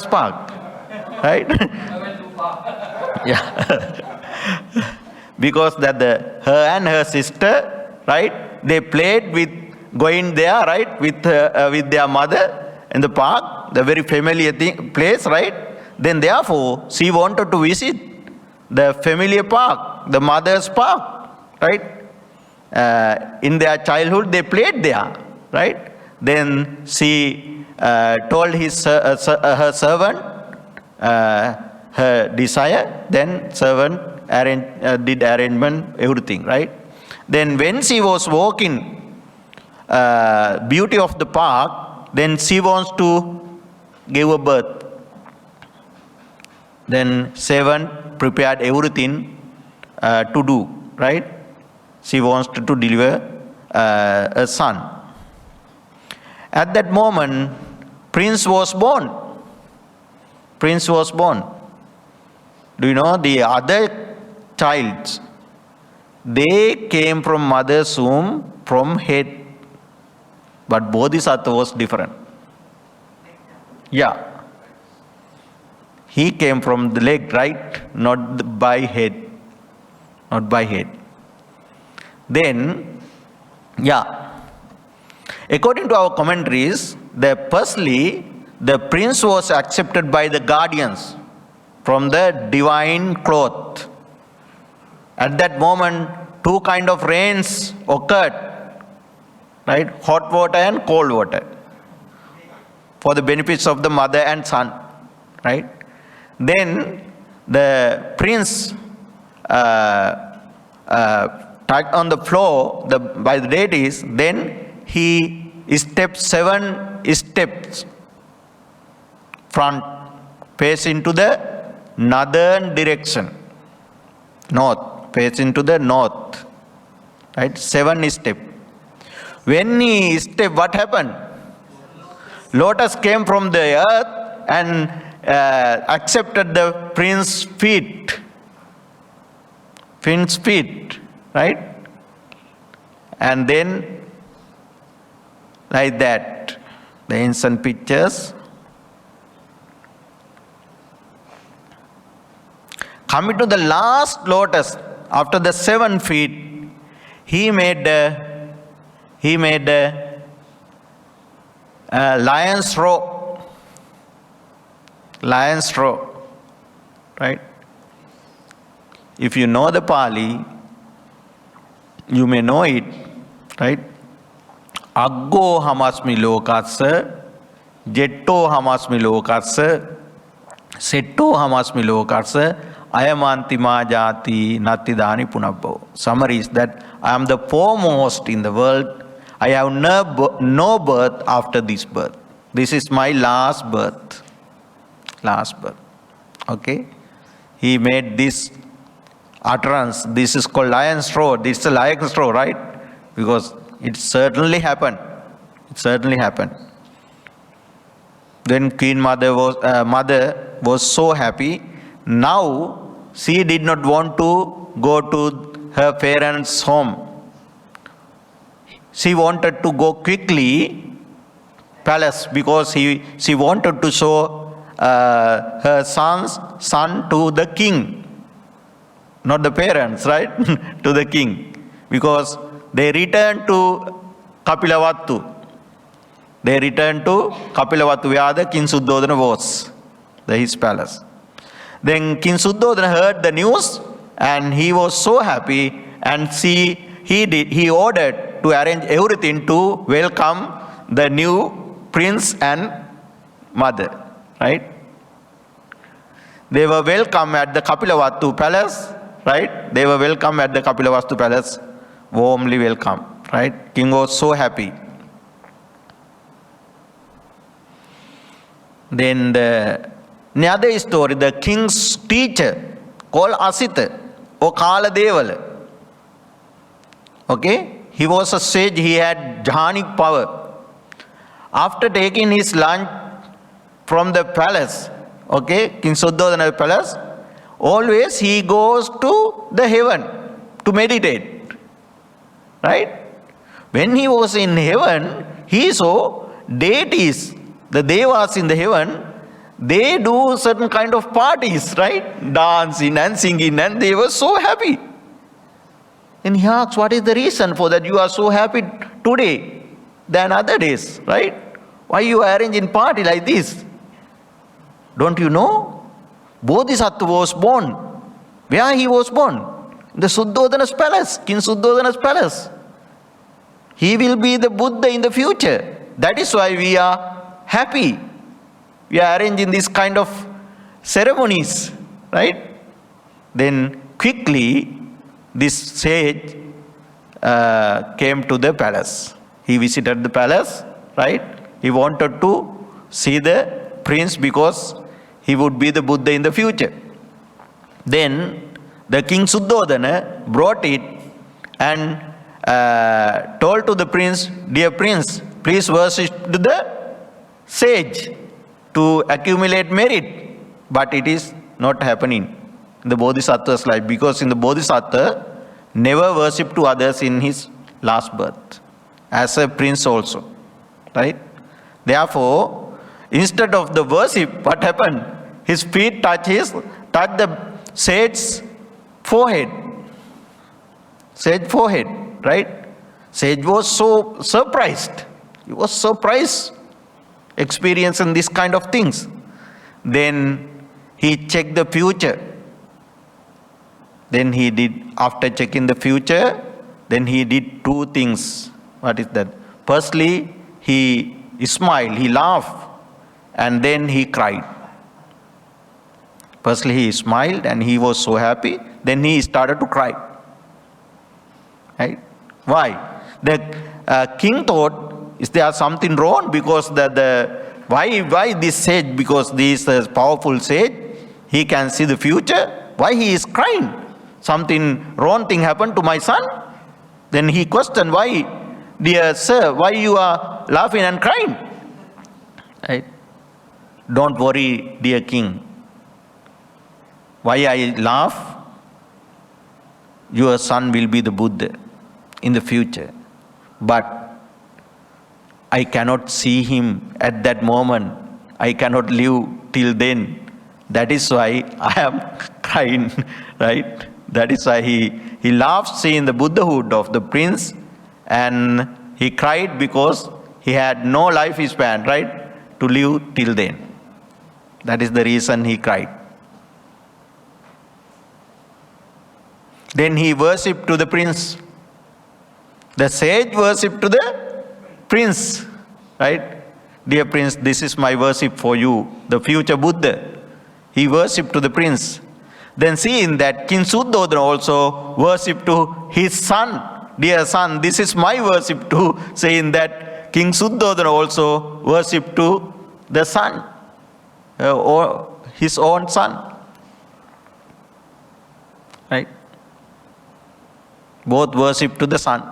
Speaker 1: park. Right?
Speaker 2: I went too far.
Speaker 1: Yeah. Because that her and her sister, right, they played with going there, right, with their mother in the park, the very familiar place, right? Then therefore, she wanted to visit the familiar park, the mother's park, right? In their childhood, they played there, right? Then she told her servant her desire. Then servant did arrangement, everything, right? Then when she was walking beauty of the park, then she wants to give a birth. Then servant prepared everything to do, right? She wants to deliver a son. At that moment, Prince was born. Do you know the other childs? They came from mother's womb from head. But Bodhisattva was different. Yeah. He came from the leg, right? Not by head. Then, yeah. According to our commentaries, firstly, the prince was accepted by the guardians from the divine cloth. At that moment, two kind of rains occurred, right? Hot water and cold water, for the benefits of the mother and son, right? Then the prince tucked on the floor by the deities. Then he stepped 7 steps front, facing to the northern direction, north, facing to the north, right? 7 steps. When he stepped, what happened? Lotus came from the earth and accepted the prince's feet, right? And then, like that, the ancient pictures. Coming to the last lotus, after the 7 feet, he made a lion's robe, lion's straw, right? If you know the Pali, you may know it, right? Aggo hamasmi lokatsa, jetto hamasmi lokatsa, setto hamasmi lokatsa, ayamantima jati natidani punabbo. Summary is that I am the foremost in the world. I have no birth after this birth. This is my last birth. Last birth. Okay? He made this utterance. This is called lion's straw. This is a lion's straw, right? Because it certainly happened. It certainly happened. Then Queen Mother was so happy. Now she did not want to go to her parents' home. She wanted to go quickly palace because she wanted to show her son to the king. Not the parents, right? To the king. Because they returned to Kapilavattu. They returned to Kapilavattu, where the King Suddhodana was, his palace. Then King Suddhodana heard the news and he was so happy, and he ordered to arrange everything to welcome the new prince and mother, right? They were welcome at the Kapilavattu palace, right? They were welcome at the Kapilavattu palace, warmly welcome, right? King was so happy. Then another story, the king's teacher called Asita or Kala Devala. Okay? He was a sage, he had jhanic power. After taking his lunch from the palace, okay, King Suddhodana's palace, always he goes to the heaven to meditate. Right? When he was in heaven, he saw deities, the devas in the heaven, they do certain kind of parties, right? Dancing and singing, and they were so happy. And he asks, what is the reason for that you are so happy today than other days, right? Why you arranging party like this? Don't you know? Bodhisattva was born. Where he was born? In the Suddhodana's palace, King Suddhodana's palace. He will be the Buddha in the future. That is why we are happy. We are arranging this kind of ceremonies, right? Then quickly, this sage came to the palace. He visited the palace, right? He wanted to see the prince because he would be the Buddha in the future. Then the King Suddhodana brought it and told to the prince, dear prince, please worship the sage to accumulate merit. But it is not happening in the Bodhisattva's life, because in the Bodhisattva never worship to others in his last birth, as a prince also, right? Therefore, instead of the worship, what happened? His feet touched the sage's forehead. Sage forehead, right? Sage was so surprised. He was surprised experiencing this kind of things. Then he checked the future. Then he did, after checking the future, then he did two things. What is that? Firstly, he smiled, he laughed, and then he cried. Firstly, he smiled and he was so happy. Then he started to cry. Right? Why? The king thought, is there something wrong? Because why this sage? Because this powerful sage, he can see the future. Why he is crying? Something wrong thing happened to my son? Then he questioned, why, dear sir, why you are laughing and crying? Right? Don't worry, dear king. Why I laugh? Your son will be the Buddha in the future. But I cannot see him at that moment. I cannot live till then. That is why I am crying, right? That is why he laughed seeing the Buddhahood of the prince, and he cried because he had no life span, right, to live till then. That is the reason he cried. Then he worshipped to the prince. The sage worshipped to the prince, right? Dear prince, this is my worship for you, the future Buddha. He worshipped to the prince. Then seeing that, King Suddhodana also worshipped to his son. Dear son, this is my worship too. Saying that King Suddhodana also worshipped to the son, or his own son. Right? Both worshipped to the son.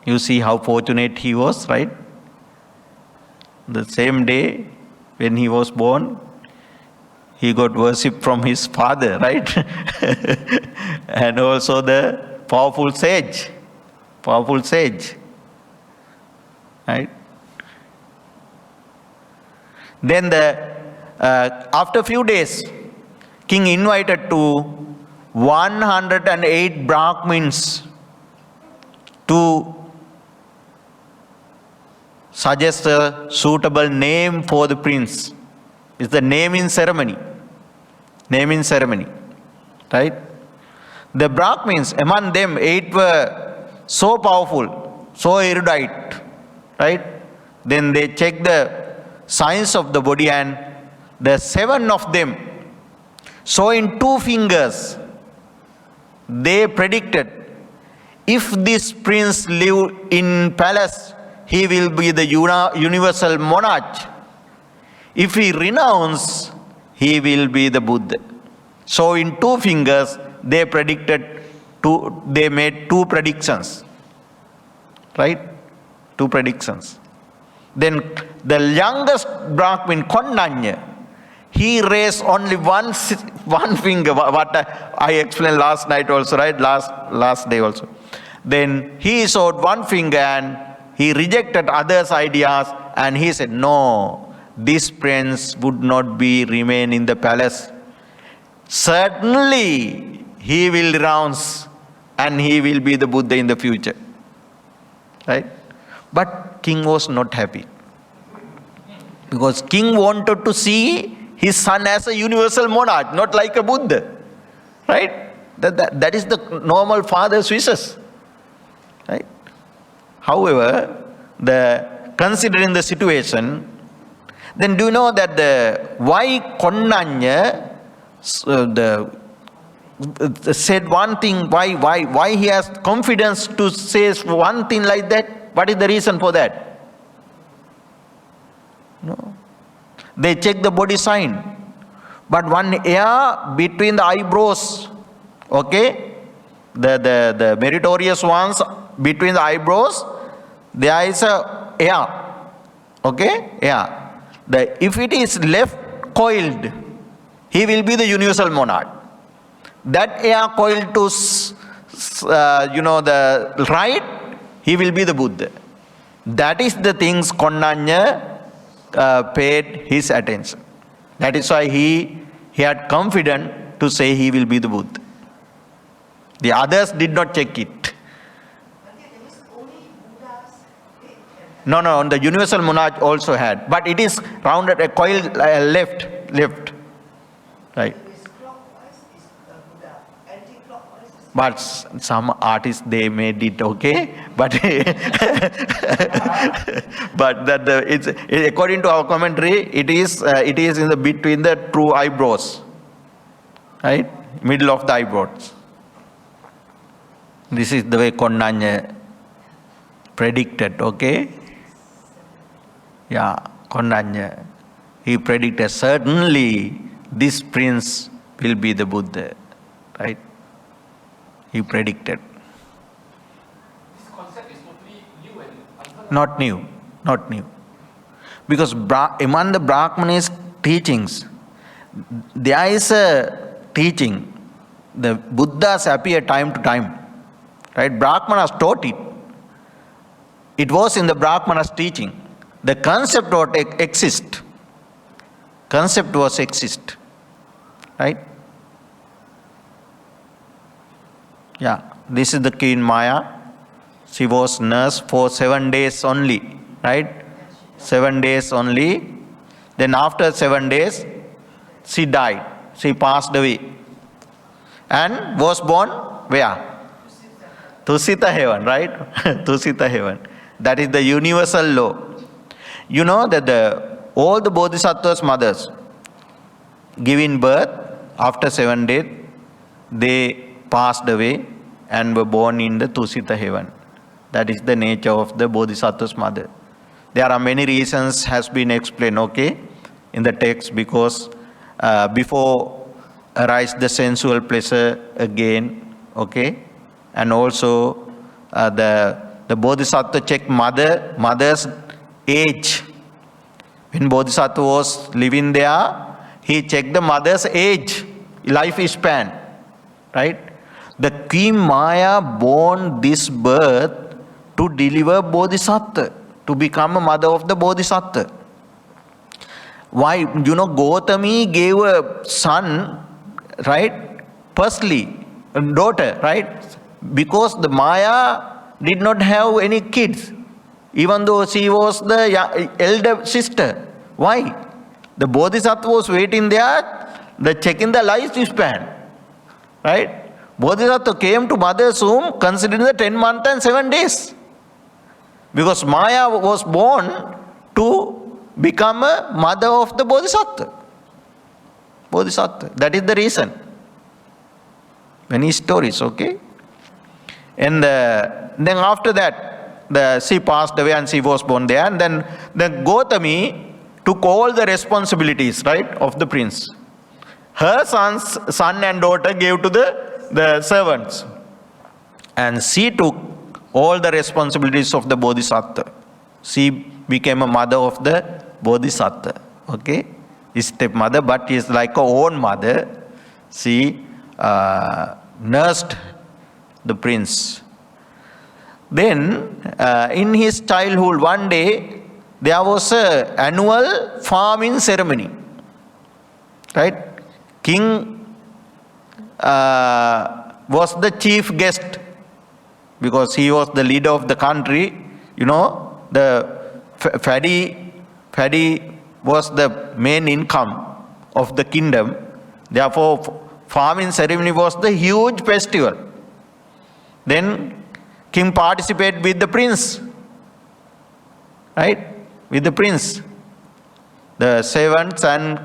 Speaker 1: You see how fortunate he was, right? The same day when he was born, he got worship from his father, right? And also the powerful sage, right? Then after a few days, king invited to 108 Brahmins to suggest a suitable name for the prince. It's the naming ceremony. Right? The Brahmins, among them 8 were so powerful, so erudite. Right? Then they checked the science of the body, and the 7 of them, showing 2 fingers, they predicted, if this prince live in palace, he will be the universal monarch. If he renounce, he will be the Buddha. So in 2 fingers, they made 2 predictions. Right? 2 predictions. Then the youngest Brahmin, Gonadeniya, he raised only one finger, what I explained last night also, right? Last day also. Then he showed 1 finger and he rejected others' ideas, and he said, no, this prince would not remain in the palace. Certainly he will renounce and he will be the Buddha in the future. Right? But king was not happy. Because king wanted to see his son as a universal monarch, not like a Buddha. Right? That is the normal father's wishes. Right? However, considering the situation, then do you know that why Gonadeniya said one thing, why he has confidence to say one thing like that? What is the reason for that? No. They check the body sign, but one hair between the eyebrows, okay, the meritorious ones between the eyebrows, there is a hair, okay, hair. If it is left coiled, he will be the universal monarch. That hair coiled to the right, he will be the Buddha. That is the things Gonadeniya paid his attention. That is why he had confidence to say he will be the Buddha. The others did not check it. No, the universal monarch also had, but it is rounded a coil left, right? But some artists, they made it okay, but but it's according to our commentary, it is in the between the two eyebrows, right, middle of the eyebrows. This is the way Gonadeniya predicted, okay. Yeah, Gonadeniya, he predicted certainly this prince will be the Buddha, right? He predicted.
Speaker 3: This concept is totally new and
Speaker 1: Not new. Because among the Brahmanis teachings, there is a teaching, the Buddhas appear time to time, right? Brahmanas taught it. It was in the Brahmanas teaching. The concept was exist. Right? Yeah, this is the Queen Maya. She was nursed for 7 days only, right? 7 days only. Then after 7 days, she died. She passed away. And was born where? Tusita heaven, right? Tusita heaven. That is the universal law. You know that all the Bodhisattvas mothers giving birth after 7 days, they passed away and were born in the Tusita heaven. That is the nature of the Bodhisattva's mother. There are many reasons has been explained, okay, in the text, because before arise the sensual pleasure again, okay, and also the Bodhisattva checked mother's age. When Bodhisattva was living there, he checked the mother's age, life span, right? The Queen Maya born this birth to deliver Bodhisattva, to become a mother of the Bodhisattva. Why? You know, Gautami gave a son, right? Firstly, a daughter, right? Because the Maya did not have any kids, even though she was the elder sister. Why? The Bodhisattva was waiting there, checking the lifespan, right? Bodhisattva came to mother's womb considering the 10 months and 7 days. Because Maya was born to become a mother of the Bodhisattva. Bodhisattva. That is the reason. Many stories, okay? And then after that, she passed away and she was born there. And then Gautami took all the responsibilities, right, of the prince. Her son and daughter gave to the servants. And she took all the responsibilities of the Bodhisattva. She became a mother of the Bodhisattva. Okay? His stepmother, but is like her own mother. She nursed the prince. Then, in his childhood, one day, there was an annual farming ceremony. Right? King was the chief guest because he was the leader of the country. You know, the paddy was the main income of the kingdom. Therefore, farming ceremony was the huge festival. Then king participated with the prince, right? With the prince. The servants and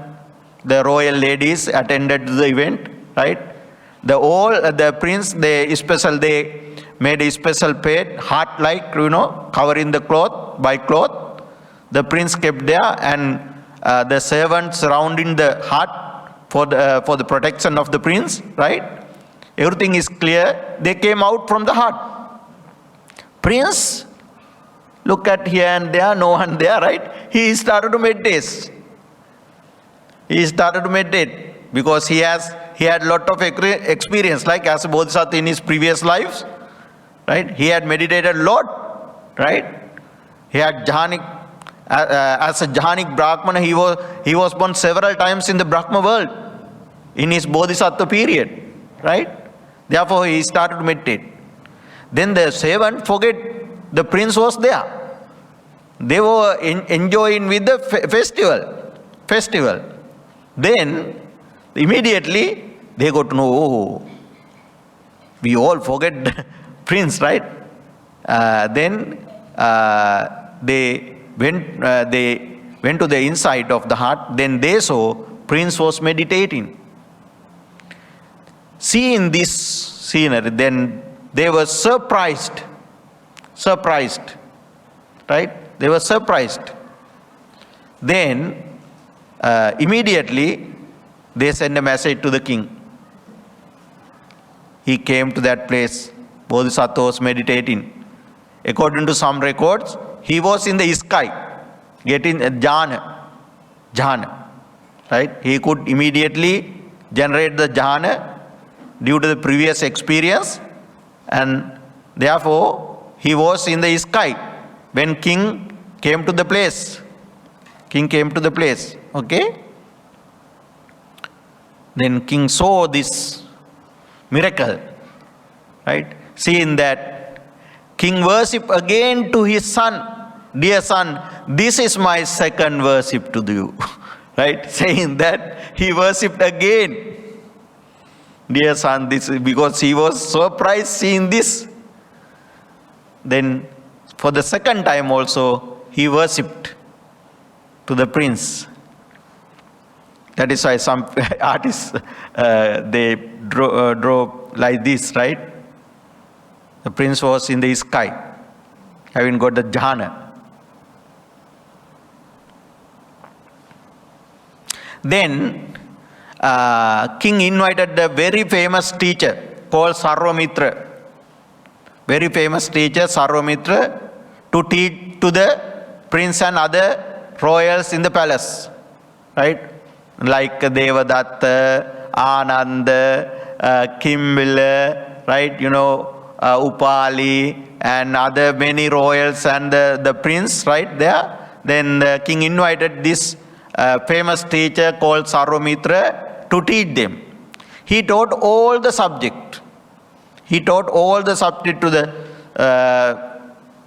Speaker 1: the royal ladies attended the event, right? The prince, they made a special bed, hut-like, you know, covering the cloth by cloth. The prince kept there, and the servants surrounding the hut for the protection of the prince, right? Everything is clear. They came out from the hut. Prince, look at here and there, no one there, right? He started to meditate. He started to meditate because he had a lot of experience, like as a Bodhisattva in his previous lives, right? He had meditated a lot, right? He had jhanic, as a jhanic Brahmana, he was born several times in the Brahma world in his Bodhisattva period, right? Therefore, he started to meditate. Then the servant forget the prince was there. They were enjoying with the festival. Then, immediately, they got to know, oh, we all forget the prince, right? Then, they went to the inside of the hut. Then they saw prince was meditating. Seeing this scenery, then they were surprised, right? They were surprised. Then, immediately, they sent a message to the king. He came to that place. Bodhisattva was meditating. According to some records, he was in the sky, getting a jhana, right? He could immediately generate the jhana due to the previous experience, and therefore, he was in the sky when king came to the place. Okay? Then king saw this miracle, right? Seeing that, king worship again to his son, dear son, this is my second worship to you. right? Saying that he worshipped again. Dear son, this because he was surprised seeing this. Then for the second time also he worshipped to the prince. That is why some artists they draw like this, right? The prince was in the sky, having got the jhana. Then king invited a very famous teacher called Sarvamitra. Very famous teacher Sarvamitra to teach to the prince and other royals in the palace, right? Like Devadatta, Ananda, Kimbila, right? Upali and other many royals and the prince, right there. Then the king invited this famous teacher called Sarvamitra to teach them. He taught all the subject. He taught all the subject to the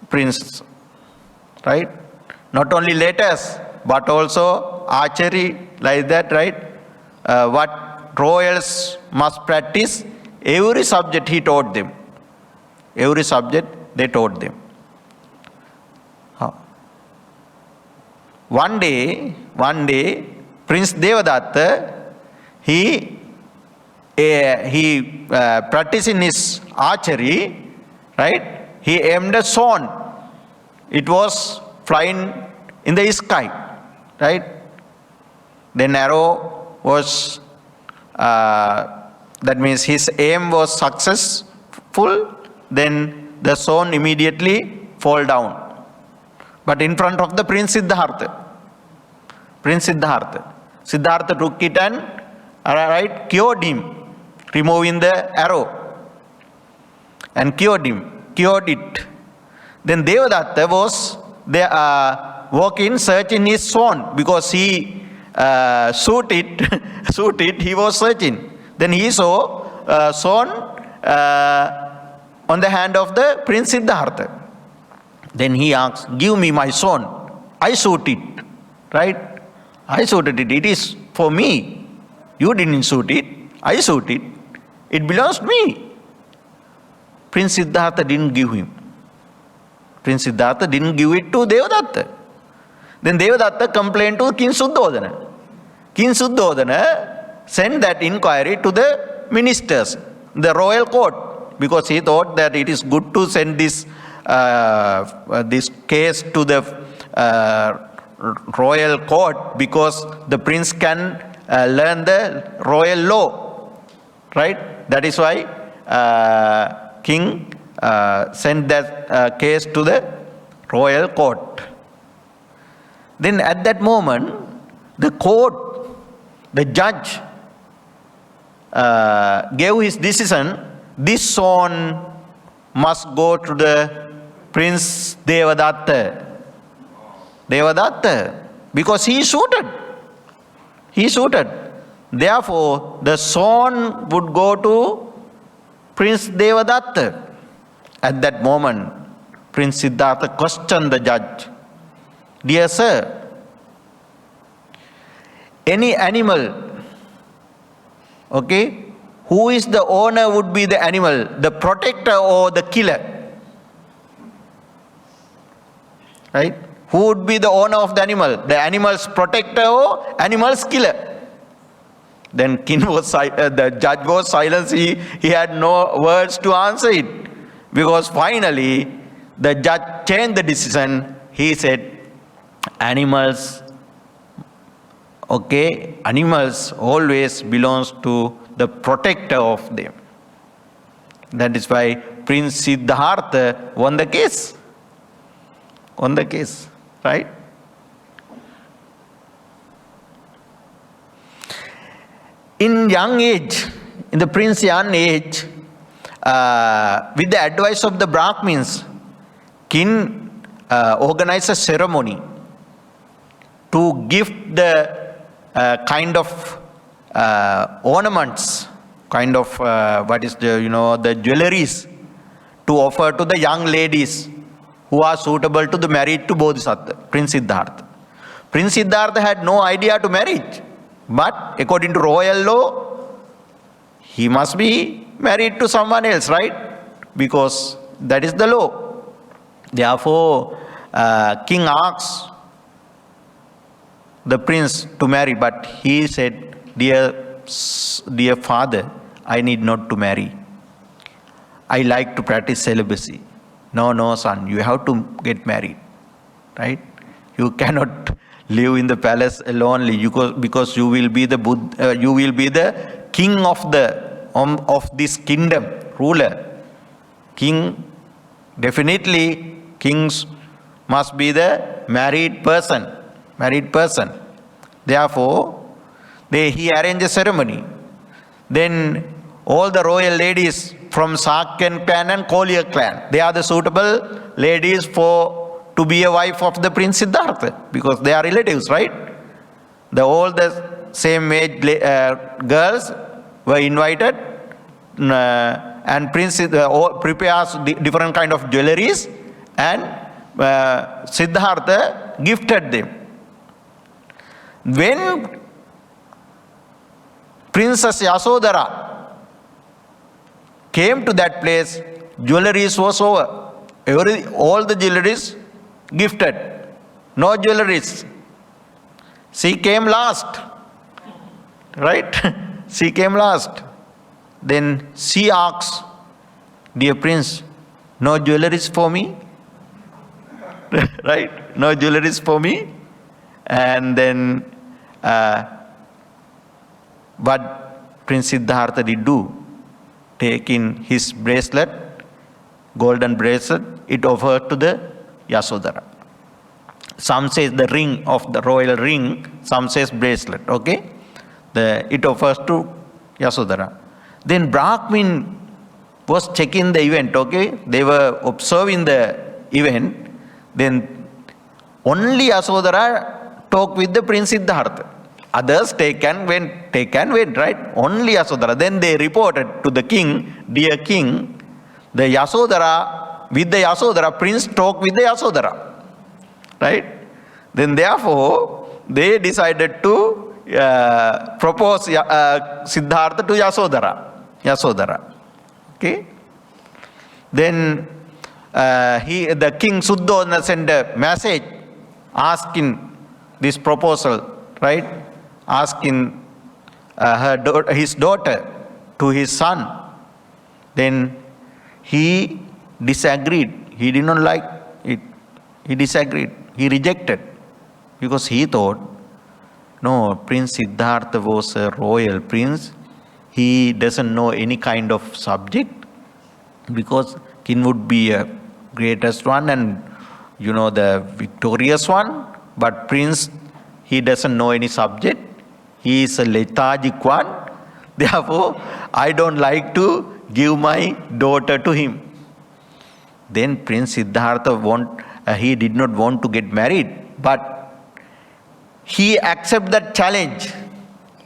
Speaker 1: prince, right? Not only letters, but also archery, like that, right? What royals must practice, every subject he taught them. Every subject they taught them. One day, Prince Devadatta, he practicing his archery, right? He aimed a swan. It was flying in the sky, right? Then arrow was, that means his aim was successful. Then the swan immediately fall down. But in front of the Prince Siddhartha. Siddhartha took it and cured him, removing the arrow and cured it. Then Devadatta was there, walking, searching his swan because he shoot it, he was searching. Then he saw swan on the hand of the Prince Siddhartha. Then he asked, give me my swan. I shoot it, right? I shooted it. It is for me. You didn't shoot it. I shoot it. It belongs to me. Prince Siddhartha didn't give him. Prince Siddhartha didn't give it to Devadatta. Then Devadatta complained to King Suddhodana. King Suddhodana sent that inquiry to the ministers, the royal court, because he thought that it is good to send this case to the royal court because the prince can learn the royal law, right? That is why king sent that case to the royal court. Then at that moment, the court, the judge gave his decision. This swan must go to the Prince Devadatta, because he shooted. Therefore, the swan would go to Prince Devadatta. At that moment, Prince Siddhartha questioned the judge. Dear sir, any animal, okay, who is the owner would be the animal, the protector or the killer? Right? Who would be the owner of the animal? The animal's protector or animal's killer? Then the judge was silent. He had no words to answer it. Because finally, the judge changed the decision. He said, animals always belongs to the protector of them. That is why Prince Siddhartha won the case. Right? In young age, in the prince's young age, with the advice of the Brahmins, king organized a ceremony to gift the kind of ornaments, kind of the jewelries to offer to the young ladies who are suitable to the marriage to Bodhisattva, Prince Siddhartha. Prince Siddhartha had no idea to marriage. But according to royal law, he must be married to someone else, right? Because that is the law. Therefore, king asks the prince to marry, but he said, dear father, I need not to marry. I like to practice celibacy. No, son, you have to get married, right? You cannot live in the palace alone because you will be the Buddha, you will be the king of this kingdom, ruler. King, definitely kings must be the married person. Therefore, he arranged a ceremony. Then all the royal ladies from Sakyan clan and Kolya clan, they are the suitable ladies to be a wife of the Prince Siddhartha, because they are relatives, right? All the same age girls were invited, and Prince prepares different kind of jewelries, and Siddhartha gifted them. When Princess Yasodhara came to that place, jewelries was over. All the jewelries gifted. No jewelries. She came last. Right? She came last. Then she asks, dear prince, no jewelries for me? Right? No jewelries for me? And then what Prince Siddhartha did do? Take in his bracelet, golden bracelet, it offered to the Yasodhara. Some says the ring of the royal ring, some says bracelet, okay? It offers to Yasodhara. Then Brahmin was checking the event, okay? They were observing the event. Then only Yasodhara talked with the Prince Siddhartha. Others take and went, right? Only Yasodhara. Then they reported to the king, dear king, with the Yasodhara, prince talked with the Yasodhara. Right? Then therefore, they decided to propose Siddhartha to Yasodhara. Okay? Then the king Suddhodana sent a message asking this proposal, right? Asking his daughter to his son. Then he disagreed. He did not like it. He disagreed. He rejected. Because he thought, no, Prince Siddhartha was a royal prince. He doesn't know any kind of subject. Because king would be a greatest one and, the victorious one. But prince, he doesn't know any subject. He is a lethargic one. Therefore, I don't like to give my daughter to him. Then Prince Siddhartha he did not want to get married, but he accepted that challenge,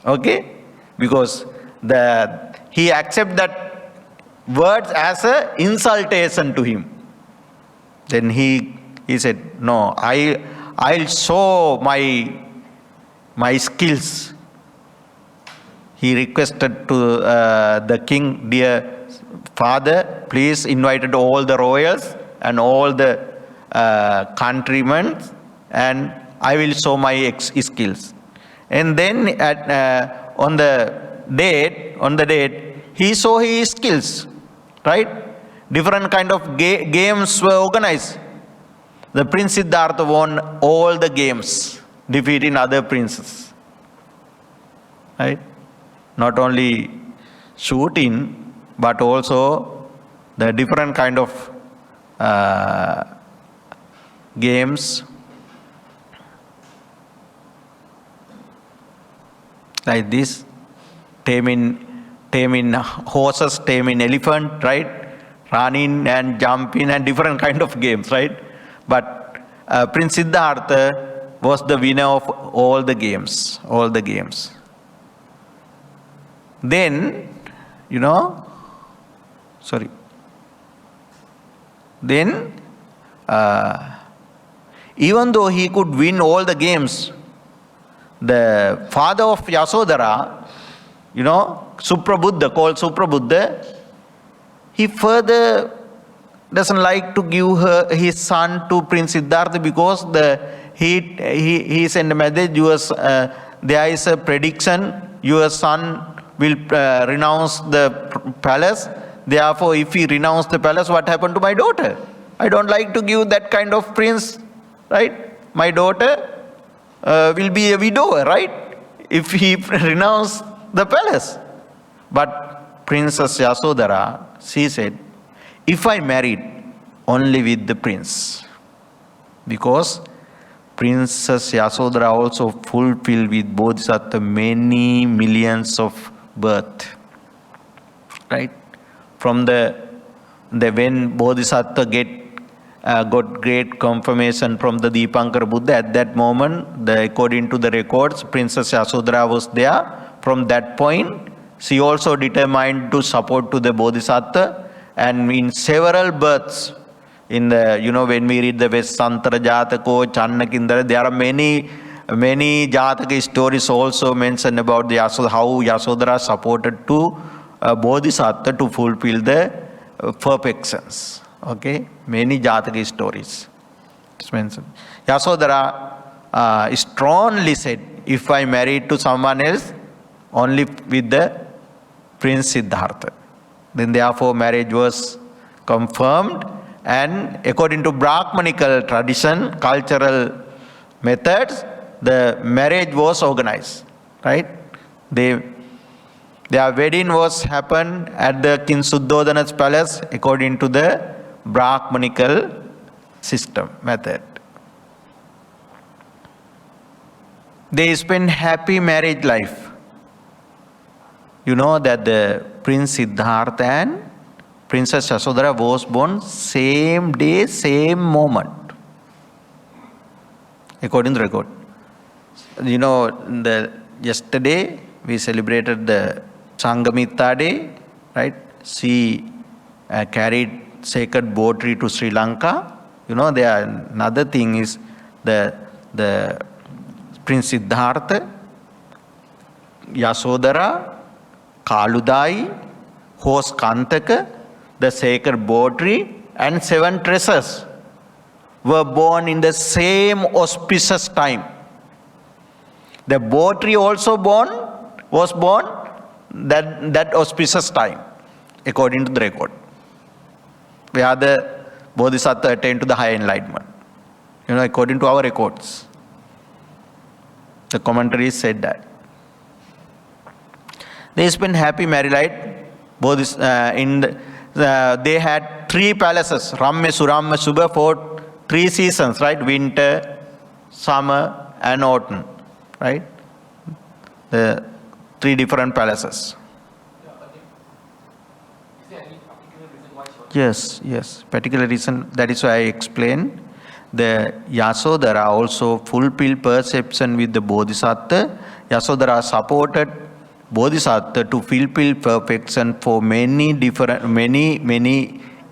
Speaker 1: okay? Because he accepted that words as an insultation to him. Then he said, no, I'll show my skills. He requested to the king, dear father, please invited all the royals and all the countrymen, and I will show my skills. And then on the date, he saw his skills, right? Different kind of games were organized. The Prince Siddhartha won all the games, defeating other princes, right? Not only shooting, but also the different kind of games like this, taming horses, taming elephant, right? Running and jumping and different kind of games, right? But Prince Siddhartha was the winner of all the games. Then, Then, even though he could win all the games, the father of Yasodhara, Suprabuddha, called Suprabuddha, he further doesn't like to give his son to Prince Siddhartha because he sent a message, there is a prediction, your son will renounce the palace. Therefore, if he renounce the palace, what happened to my daughter? I don't like to give that kind of prince, right? My daughter will be a widower, right? If he renounce the palace. But Princess Yasodhara, she said, if I married only with the prince, because Princess Yasodhara also fulfilled with Bodhisattva many millions of birth, right? From when Bodhisattva got great confirmation from the Dipankara Buddha, at that moment, according to the records, Princess Yasodhara was there. From that point, she also determined to support to the Bodhisattva, and in several births, in the, when we read the Vesantara Jatako, Channakindara, there are many Jataka stories also mentioned about the how Yasodhara supported to Bodhisattva to fulfill the perfections. Okay, many Jataka stories. It's mentioned. Yasodhara strongly said, if I married to someone else, only with the Prince Siddhartha. Then therefore marriage was confirmed, and according to Brahmanical tradition, cultural methods, the marriage was organized, right? Their wedding was happened at the King Suddhodana's palace according to the Brahmanical system, method. They spent happy marriage life. You know that the Prince Siddhartha and Princess Yasodhara was born same day, same moment, according to the record. Yesterday we celebrated the Sangamita Day, right? She carried sacred pottery to Sri Lanka. Another thing is the Prince Siddhartha, Yasodhara, Kaludai, horse Kantaka, the sacred pottery, and 7 treasures were born in the same auspicious time. The pottery also was born that auspicious time, according to the record, where the Bodhisattva attained to the high enlightenment. According to our records. The commentaries said that. They spent happy married life. They had 3 palaces, Ramya, Suramya, Subha, for 3 seasons, right? Winter, summer, and autumn, right? The 3 different palaces.
Speaker 3: Yeah, but is there any particular reason why she was?
Speaker 1: Yes. Particular reason. That is why I explained. The Yasodhara also fulfilled perception with the Bodhisattva. Yasodhara supported Bodhisattva to fulfill perfection for many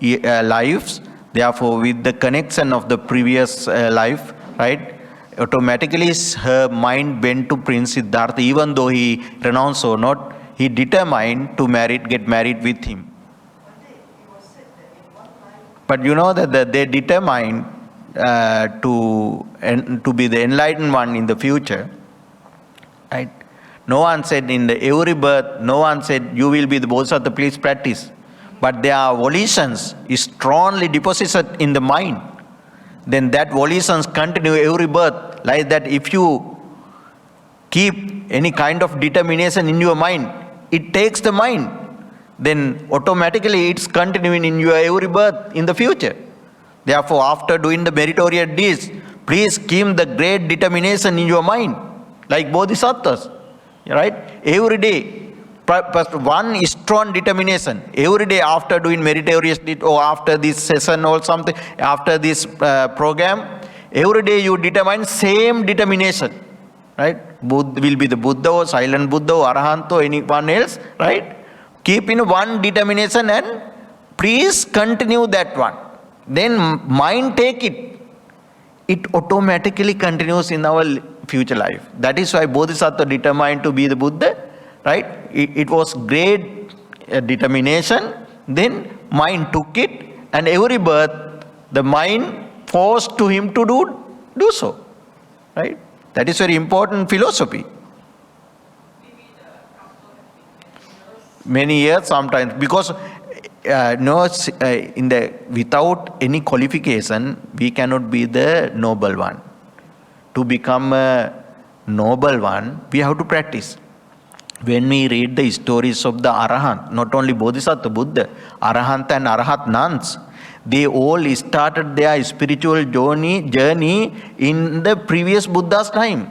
Speaker 1: lives. Therefore, with the connection of the previous life, right, automatically her mind went to Prince Siddhartha. Even though he renounced or not, he determined to get married with him. But that they determined to be the enlightened one in the future, right? No one said in every birth, no one said you will be the Bodhisattva, please practice. But their volitions is strongly deposited in the mind. Then that volitions continue every birth. Like that, if you keep any kind of determination in your mind, it takes the mind. Then automatically it's continuing in your every birth in the future. Therefore, after doing the meritorious deeds, please keep the great determination in your mind, like Bodhisattvas, right? Every day, one strong determination. Every day after doing meritorious deed, or after this session or something, after this program, every day you determine same determination, right? Buddha will be the Buddha or silent Buddha or Arahant or anyone else, right? Keep in one determination and please continue that one. Then mind take it. It automatically continues in our future life. That is why Bodhisattva determined to be the Buddha, right? It was great determination, then mind took it, and every birth, the mind forced to him to do so, right? That is very important philosophy. Many years sometimes, because without any qualification, we cannot be the noble one. To become a noble one, we have to practice. When we read the stories of the Arahant, not only Bodhisattva, Buddha, Arahant and Arahat nuns, they all started their spiritual journey in the previous Buddha's time.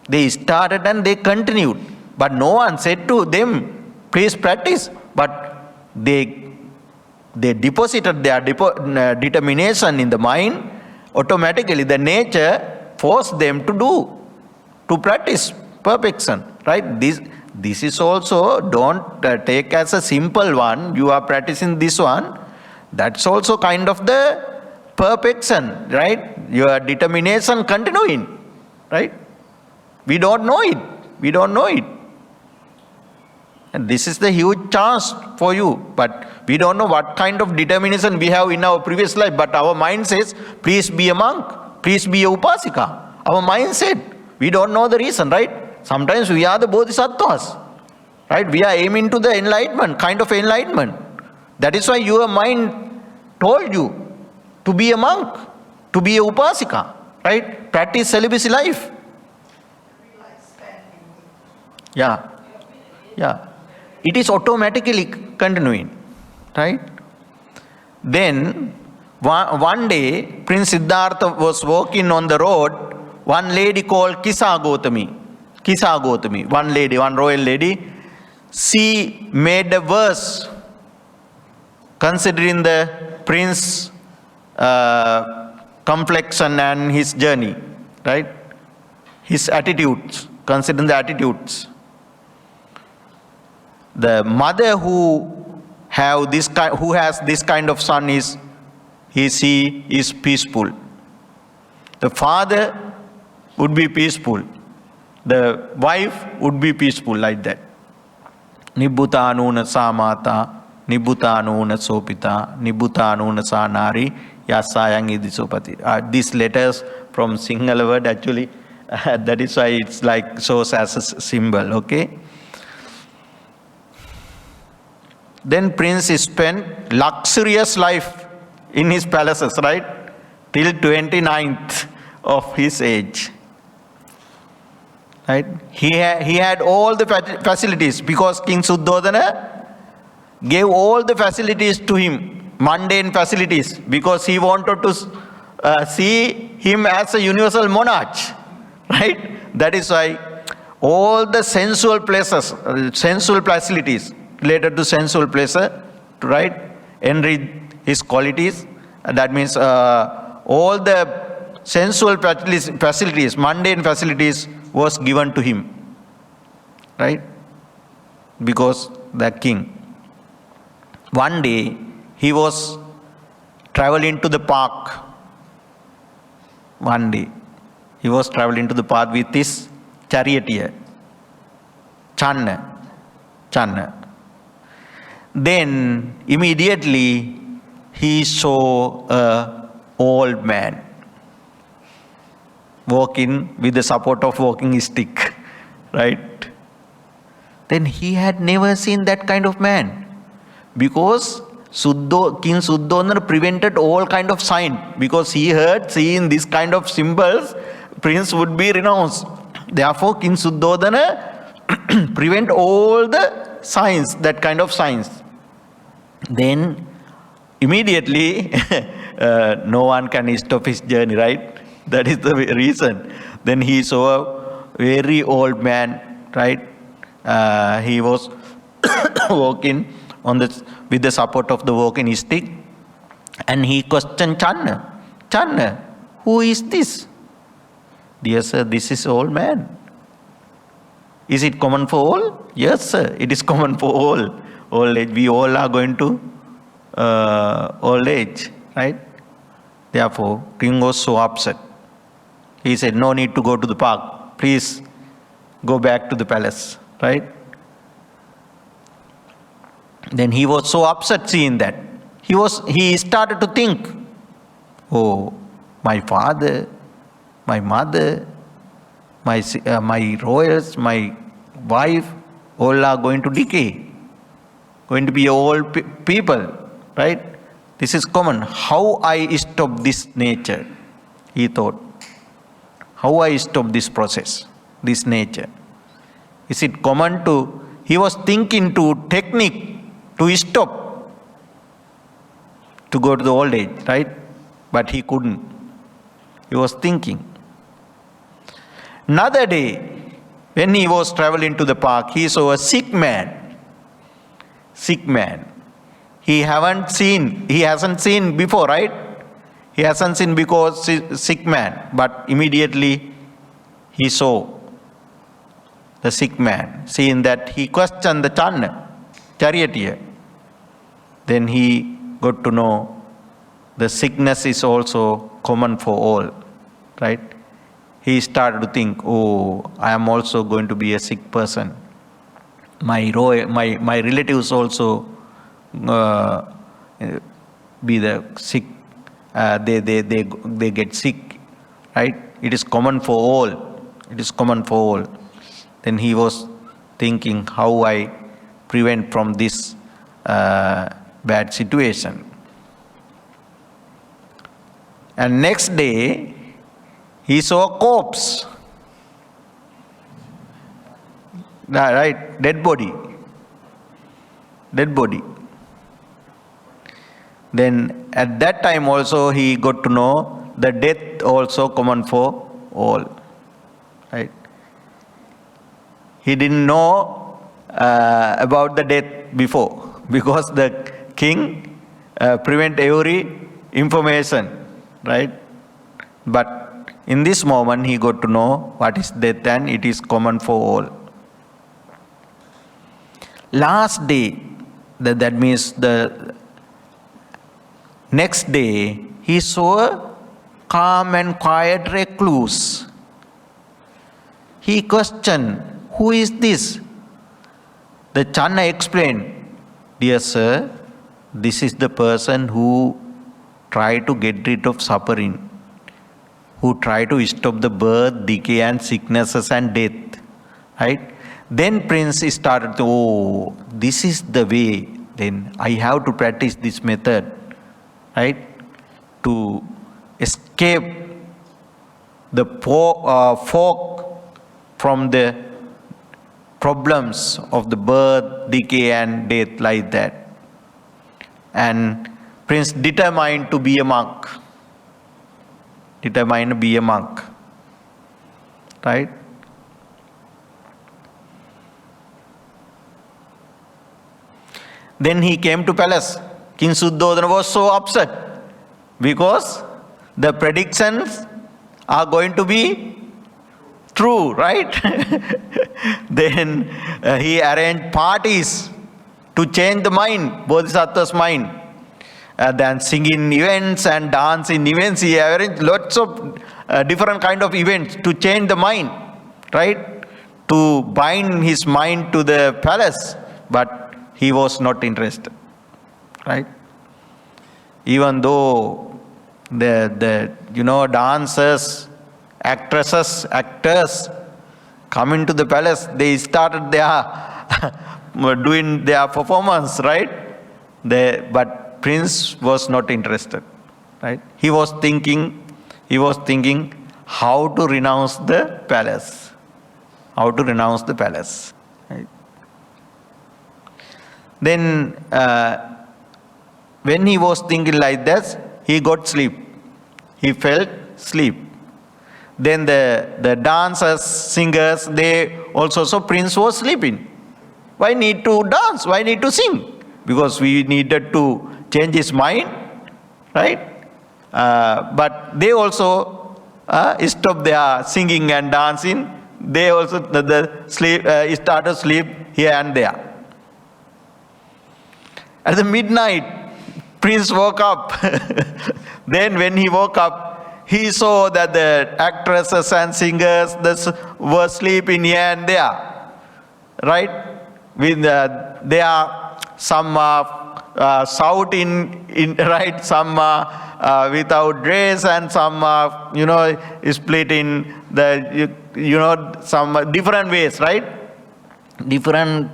Speaker 1: They started and they continued. But no one said to them, please practice. But they deposited their determination in the mind. Automatically, the nature forced them to practice perfection. Right? This is also, don't take as a simple one. You are practicing this one. That's also kind of the perfection. Right? Your determination continuing. Right? We don't know it. We don't know it. And this is the huge chance for you. But we don't know what kind of determination we have in our previous life. But our mind says, please be a monk. Please be a upasika. Our mind said, we don't know the reason, right? Sometimes we are the bodhisattvas. Right? We are aiming to the enlightenment, kind of enlightenment. That is why your mind told you to be a monk, to be a upasika. Right? Practice celibacy life. Yeah. Yeah. It is automatically continuing, right? Then, one day, Prince Siddhartha was walking on the road. One lady called Kisa Gotami, one lady, one royal lady, she made a verse considering the prince's complexion and his journey, right? His attitudes, considering the attitudes. The mother who has this kind of son she is peaceful. The father would be peaceful. The wife would be peaceful, like that. Nibbhutanuna samata, nibbhutanuna sopita, nibbhutanuna sanari, yasayang idisopati. These letters from Sinhala word actually, that is why it's like shows as a symbol, okay? Then Prince spent luxurious life in his palaces, right? Till 29th of his age. Right? He had all the facilities because King Suddhodana gave all the facilities to him, mundane facilities, because he wanted to see him as a universal monarch. Right? That is why all the sensual places, sensual facilities, related to sensual pleasure, right? Enrich his qualities. That means all the sensual facilities, mundane facilities was given to him, right? Because the king. One day he was traveling to the park. One day he was traveling to the park with his charioteer, Channa. Then immediately he saw an old man walking with the support of walking stick, right? Then he had never seen that kind of man, because King Suddhodana prevented all kind of sign, because he heard seeing this kind of symbols, prince would be renounced. Therefore, King Suddhodana prevent all the signs, that kind of signs. Then immediately no one can stop his journey, right? That is the reason. Then he saw a very old man, right? He was walking with the support of the walking stick, and he questioned Channa, who is this? Dear sir, this is old man. Is it common for all? Yes, sir, it is common for all. Old age. We all are going to old age, right? Therefore, king was so upset. He said, no need to go to the park. Please go back to the palace, right? Then he was so upset seeing that. He started to think, oh, my father, my mother, my royals, my wife, all are going to decay, going to be old people, right? This is common. How I stop this nature? He thought. How I stop this process, this nature? Is it common to, he was thinking to technique to stop, to go to the old age, right? But he couldn't. He was thinking. Another day, when he was traveling to the park, he saw a sick man. Sick man. He hasn't seen before, right? He hasn't seen because sick man, but immediately he saw the sick man. Seeing that, he questioned the charioteer. Then he got to know the sickness is also common for all, right? He started to think, oh, I am also going to be a sick person. My relatives also be the sick. They get sick, right? It is common for all. It is common for all. Then he was thinking how I prevent from this bad situation. And next day, he saw a corpse. Right? Dead body. Dead body. Then at that time also he got to know the death also common for all. Right? He didn't know about the death before because the king prevent every information, right? But in this moment he got to know what is death and it is common for all. Last day, that means the next day, he saw a calm and quiet recluse. He questioned, who is this? The Channa explained, dear sir, this is the person who tried to get rid of suffering, who tried to stop the birth, decay and sicknesses and death. Right? Then Prince started to, oh, this is the way, then I have to practice this method, right? To escape the folk from the problems of the birth, decay and death like that. And Prince determined to be a monk. Determined to be a monk. Right? Then he came to palace. King Suddhodana was so upset because the predictions are going to be true, right? Then he arranged parties to change the mind, Bodhisattva's mind. Then singing events and dancing events. He arranged lots of different kind of events to change the mind, right? To bind his mind to the palace. But he was not interested, right? Even though the dancers, actors come into the palace, they started their doing their performance, right? But Prince was not interested, right? He was thinking how to renounce the palace. How to renounce the palace, right? Then when he was thinking like that, he got sleep. He felt sleep. Then the dancers, singers, they also saw Prince was sleeping. Why need to dance? Why need to sing? Because we needed to change his mind, right? But they also stopped their singing and dancing. They also started sleep here and there. At the midnight, Prince woke up. Then when he woke up, he saw that the actresses and singers were sleeping here and there, right? With they are some shouting in right, some without dress, and some split in the some different ways, right? Different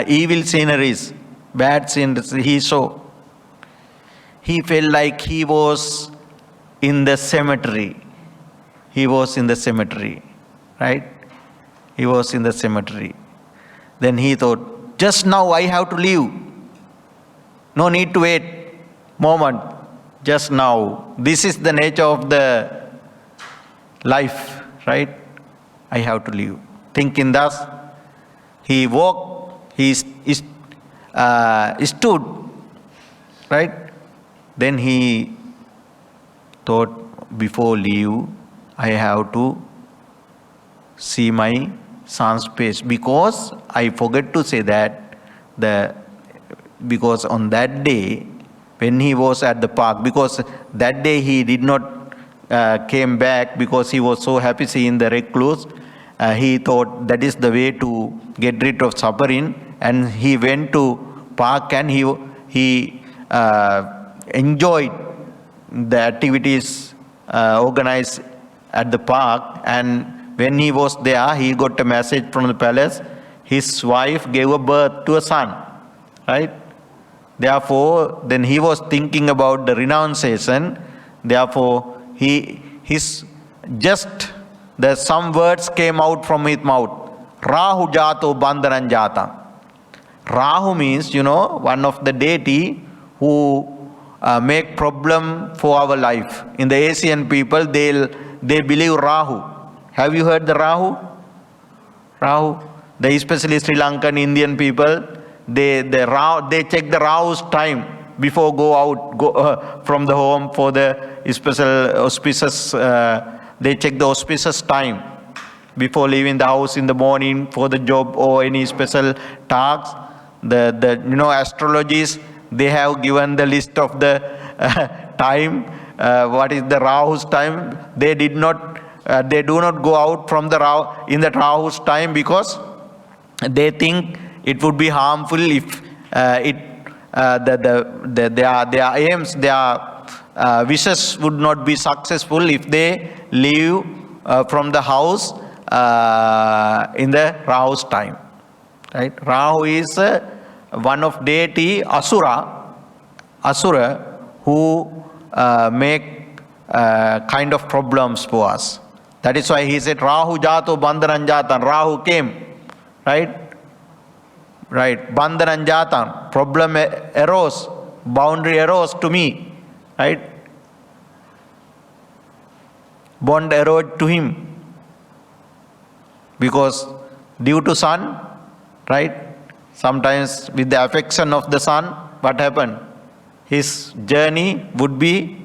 Speaker 1: evil sceneries, bad sceneries he saw. He felt like he was in the cemetery. He was in the cemetery, right? He was in the cemetery. Then he thought, just now I have to leave. No need to wait moment. Just now. This is the nature of the life, right? I have to leave. Thinking thus, he walked, he stood, right? Then he thought, before leave, I have to see my son's face, because I forget to say that because on that day when he was at the park, because that day he did not came back because he was so happy seeing the recluse. He thought that is the way to get rid of suffering, and he went to park and he enjoyed the activities organized at the park. And when he was there, he got a message from the palace. His wife gave a birth to a son, right? Therefore, then he was thinking about the renunciation. Therefore, some words came out from his mouth. Rahu jato bandhanan jata. Rahu means, one of the deity who make problem for our life. In the Asian people, they believe Rahu. Have you heard the Rahu? Rahu. Especially Sri Lankan Indian people, they check the Rahu's time before go from the home for the special auspicious. They check the auspicious time before leaving the house in the morning for the job or any special tasks. The astrologists, they have given the list of the time. What is the Rahu's time? They do not go out from the Rahu in the Rahu's time, because they think it would be harmful if their aims, their wishes would not be successful if they leave from the house in the Rahu's time. Right? Rahu is one of deity Asura who make kind of problems for us. That is why he said, Rahu jato bandhanan jatan. Rahu came, right? Right. Bandhanan jatan. Problem arose, boundary arose to me, right? Bond arose to him. Because due to son, right? Sometimes with the affection of the son, what happened? His journey would be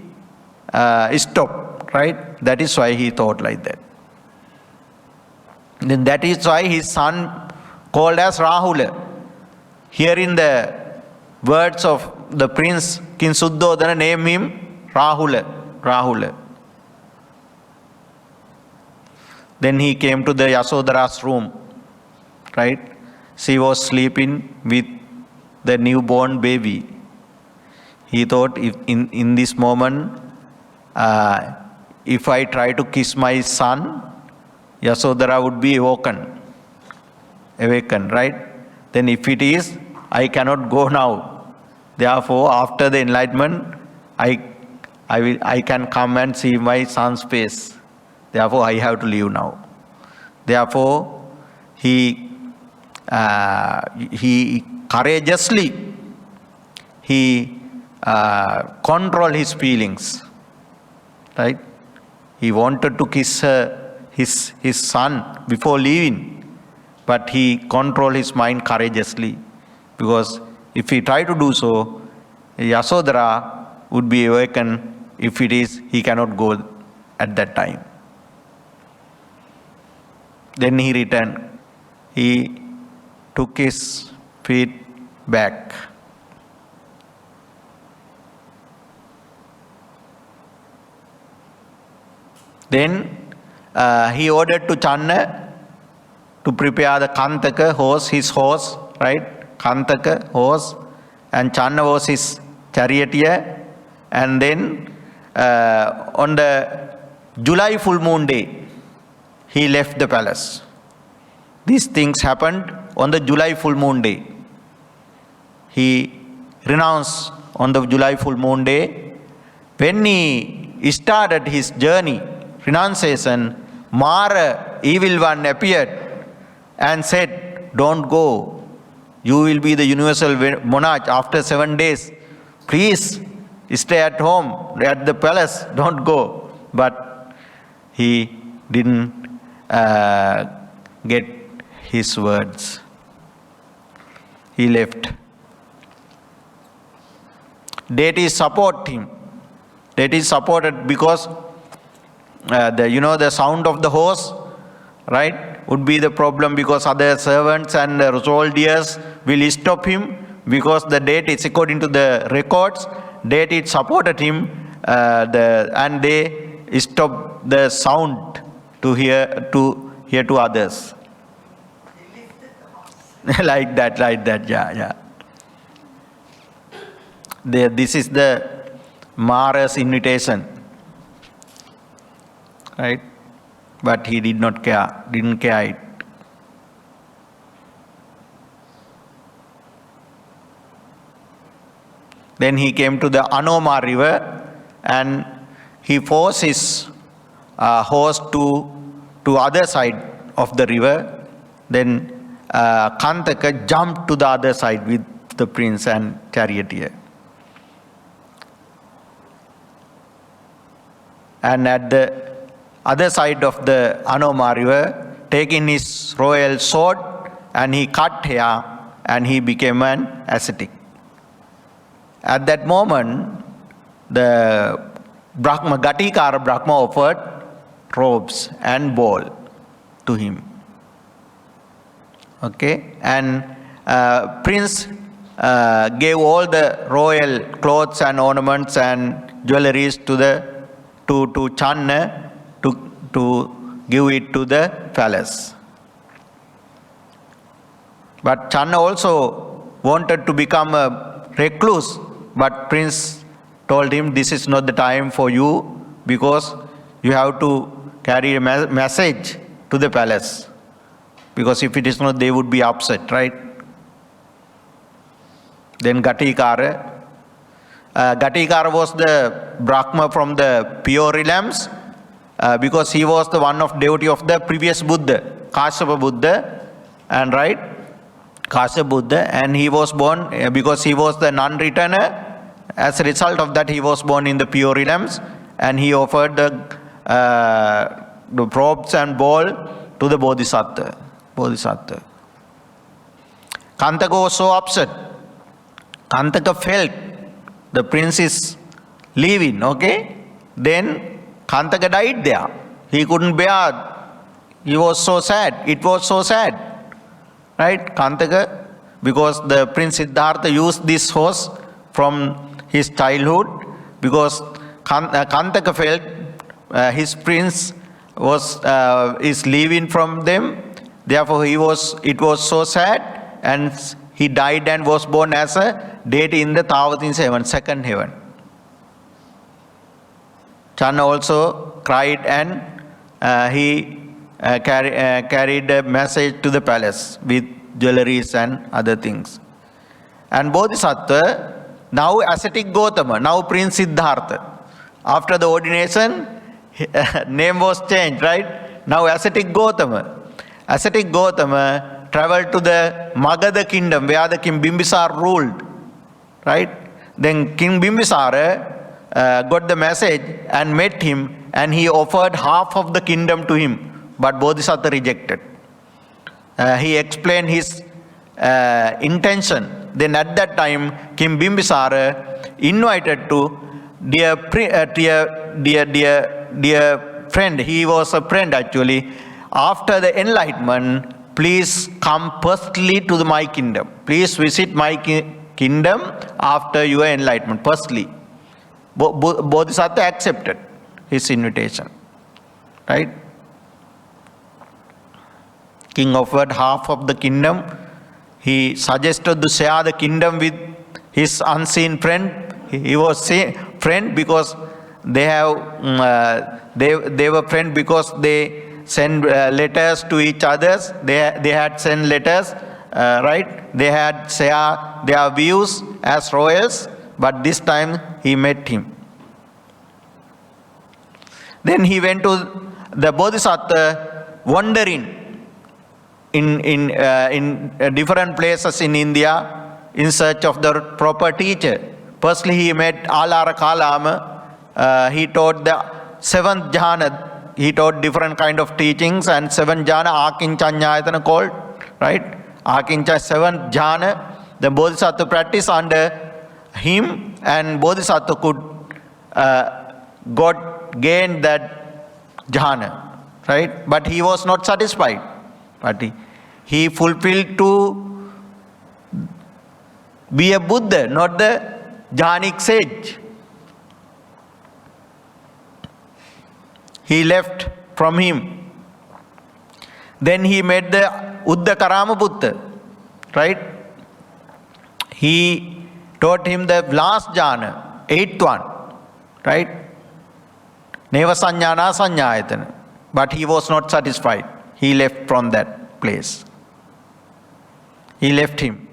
Speaker 1: stopped, right? That is why he thought like that. Then that is why his son called as Rahula. Here in the words of the prince, King Suddhodana named him Rahula. Then he came to the Yasodhara's room, right? She was sleeping with the newborn baby. He thought, if in this moment, if I try to kiss my son, Yasodhara would be awakened, right? Then if it is, I cannot go now. Therefore, after the enlightenment, I can come and see my son's face. Therefore, I have to leave now. Therefore, he courageously, controlled his feelings, right? He wanted to kiss his son before leaving, but he controlled his mind courageously, because if he tried to do so, Yasodhara would be awakened. If it is, he cannot go at that time. Then he returned. He took his feet back. Then he ordered to Channa to prepare the Kantaka horse, his horse, right? Kantaka horse, and Channa was his charioteer. And then on the July full moon day, he left the palace. These things happened on the July full moon day. He renounced on the July full moon day. When he started his journey, renunciation, Mara, evil one, appeared and said, "Don't go. You will be the universal monarch after 7 days. Please stay at home, at the palace. Don't go." But he didn't get his words. He left. Deities support him. Deities supported because the sound of the horse, right, would be the problem, because other servants and soldiers will stop him, because the deities, according to the records, deities supported him, and they stopped the sound to hear to others. like that, yeah. This is the Mara's invitation, right? But he didn't care it. Then he came to the Anoma river and he forced his horse to other side of the river. Then Kantaka jumped to the other side with the prince and charioteer. And at the other side of the Anoma river, taking his royal sword, and he cut hair and he became an ascetic. At that moment, the Gatikara Brahma offered robes and bowl to him. Okay, and prince gave all the royal clothes and ornaments and jewelries to Channa to give it to the palace. But Channa also wanted to become a recluse, but prince told him, "This is not the time for you, because you have to carry a message to the palace, because if it is not, they would be upset, right?" Then Gatikara was the Brahma from the pure realms, because he was the one of devotee of the previous Buddha, Kashyapa Buddha, and right, Kashyapa Buddha, and he was born because he was the non-returner. As a result of that, he was born in the pure realms, and he offered the robes and bowl to the Bodhisattva. Kantaka was so upset. Kantaka felt the prince is leaving, okay? Then Kantaka died there. He couldn't bear. He was so sad. It was so sad. Right? Kantaka, because the Prince Siddhartha used this horse from his childhood, because Kantaka felt his prince is leaving from them. Therefore, it was so sad, and he died and was born as a deity in the Tavatinsa heaven, second heaven. Channa also cried, and he carried a message to the palace with jewelries and other things. And Bodhisattva, now ascetic Gautama, now Prince Siddhartha. After the ordination, name was changed, right? Now ascetic Gautama. Ascetic Gautama traveled to the Magadha kingdom, where the King Bimbisara ruled, right? Then King Bimbisara got the message and met him, and he offered half of the kingdom to him. But Bodhisattva rejected. He explained his intention. Then at that time, King Bimbisara invited to dear friend. He was a friend actually. After the enlightenment, please come personally to my kingdom. Please visit my kingdom after your enlightenment, personally. Bodhisattva accepted his invitation. right? King offered half of the kingdom. He suggested to share the kingdom with his unseen friend. He was friend because they were friend because they send letters to each others. They had sent letters, right? They had share their views as royals, but this time he met him. Then he went to the Bodhisattva wandering in different places in India in search of the proper teacher. Firstly, he met Alara Kalama. He taught the seventh jhana. He taught different kind of teachings, and seventh jhana Akinchanyayatana called, right? Akincha, seventh jhana. The Bodhisattva practiced under him, and Bodhisattva could gain that jhana, right? But he was not satisfied. But he fulfilled to be a Buddha, not the jhanic sage. He left from him. Then he met the Uddakarama Buddha, right? He taught him the last jhana, eighth one, right? Neva Sanyana Sanyayatana. But he was not satisfied. He left from that place. He left him.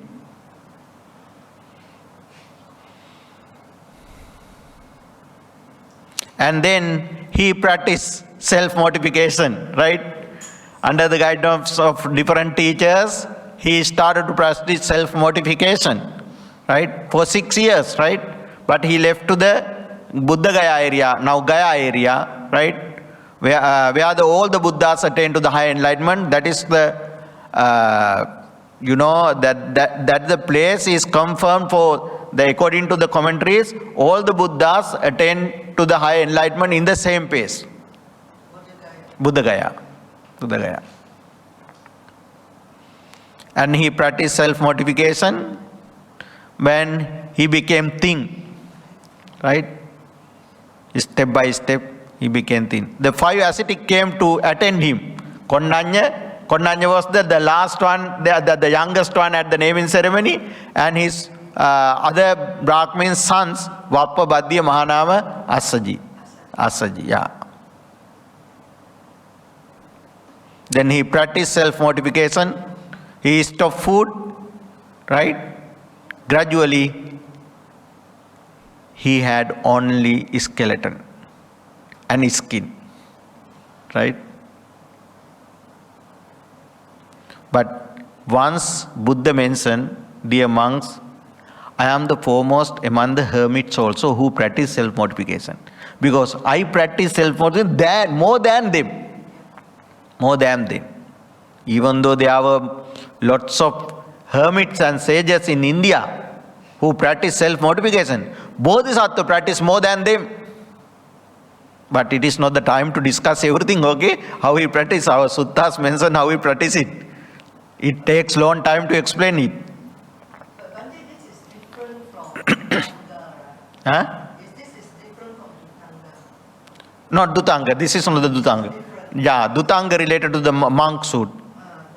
Speaker 1: And then he practiced self-mortification, right? Under the guidance of different teachers, he started to practice self-mortification, right? For 6 years, right? But he left to the Buddha Gaya area, now Gaya area, right? Where all the Buddhas attain to the high enlightenment. That is the, that the place is confirmed for according to the commentaries, all the Buddhas attain to the high enlightenment in the same pace. Buddha Gaya. And he practiced self-mortification when he became thin, right? Step by step, he became thin. The 5 ascetics came to attend him. Gonadeniya was the last one, the youngest one at the naming ceremony, and his other Brahmin sons, Vappa, Badhya, Mahanama, Asaji, yeah. Then he practiced self-mortification. He stopped food, right? Gradually, he had only skeleton and skin, right? But once Buddha mentioned, dear monks, I am the foremost among the hermits also who practice self-mortification. Because I practice self-mortification more than them. Even though there were lots of hermits and sages in India who practice self-mortification, Bodhisattva practice more than them. But it is not the time to discuss everything, okay? How he practice, our suttas mention how he practice it. It takes long time to explain it.
Speaker 4: But Bhante, this is different from Dutanga, right?
Speaker 1: Huh?
Speaker 4: This is different from Dutanga.
Speaker 1: Not Dutanga, this is not the Dutanga. Yeah, Dutanga related to the monk suit.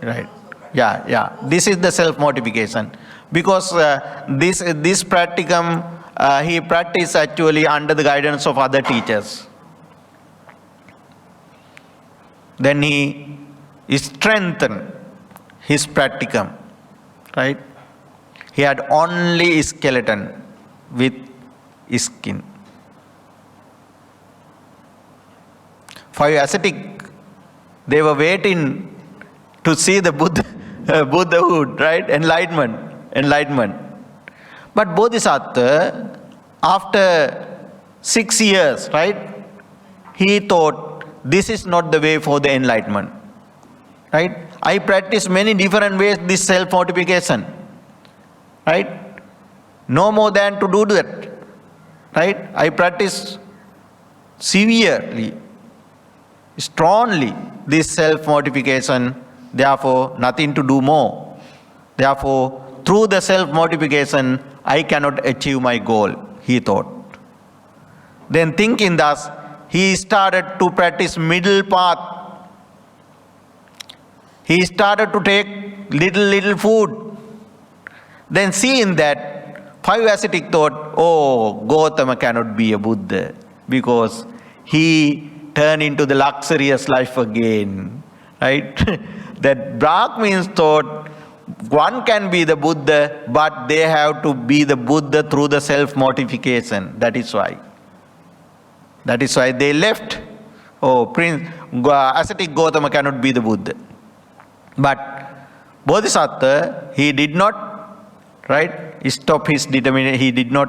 Speaker 1: Right. Yeah. This is the self-mortification. Because this practicum, he practiced actually under the guidance of other teachers. Then he strengthened his practicum, right? He had only skeleton with skin. 5 ascetics, they were waiting to see the Buddhahood, right? Enlightenment. But Bodhisattva, after 6 years, right? He thought, this is not the way for the enlightenment, right? I practice many different ways this self-mortification, right? No more than to do that, right? I practice severely, strongly this self-mortification, therefore nothing to do more. Therefore, through the self-mortification, I cannot achieve my goal, he thought. Then thinking thus, he started to practice middle path. He started to take little food. Then seeing that, 5 ascetic thought, oh, Gautama cannot be a Buddha, because he turned into the luxurious life again. Right? That Brahmins thought one can be the Buddha, but they have to be the Buddha through the self-mortification. That is why. That is why they left. Oh, ascetic Gautama cannot be the Buddha. But Bodhisattva, he did not, right, stop his determination. He did not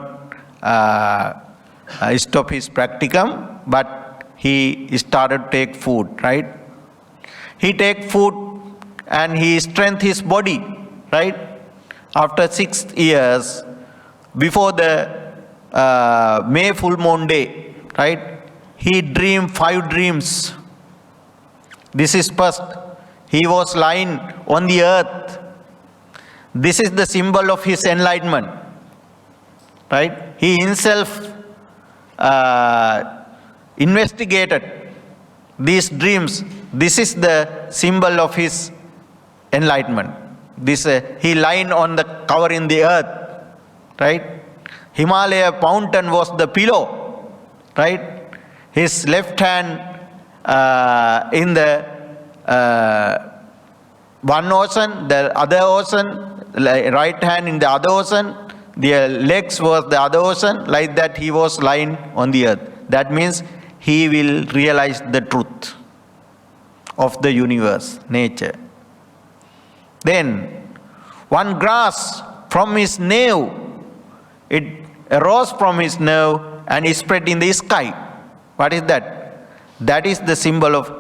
Speaker 1: stop his practicum, but he started to take food, right? He take food and he strengthened his body, right? After 6 years, before the May full moon day, right? He dreamed 5 dreams. This is first. He was lying on the earth. This is the symbol of his enlightenment, right? He himself investigated these dreams. This is the symbol of his enlightenment. This he lying on the cover in the earth, right? Himalaya mountain was the pillow, right? His left hand in the one ocean, the other ocean, right hand in the other ocean, the legs was the other ocean. Like that, he was lying on the earth. That means he will realize the truth of the universe, nature. Then, one grass from his navel, it arose from his navel and is spread in the sky. What is that? That is the symbol of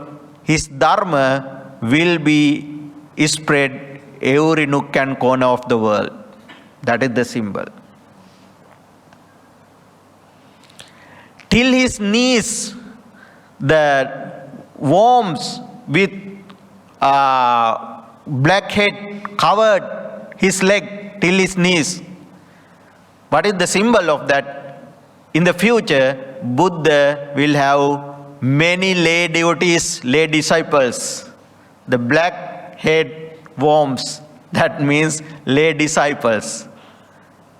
Speaker 1: his dharma will be spread every nook and corner of the world. That is the symbol. Till his knees, the worms with black head covered his leg till his knees. What is the symbol of that? In the future, Buddha will have many lay devotees, lay disciples. The black head worms, that means lay disciples.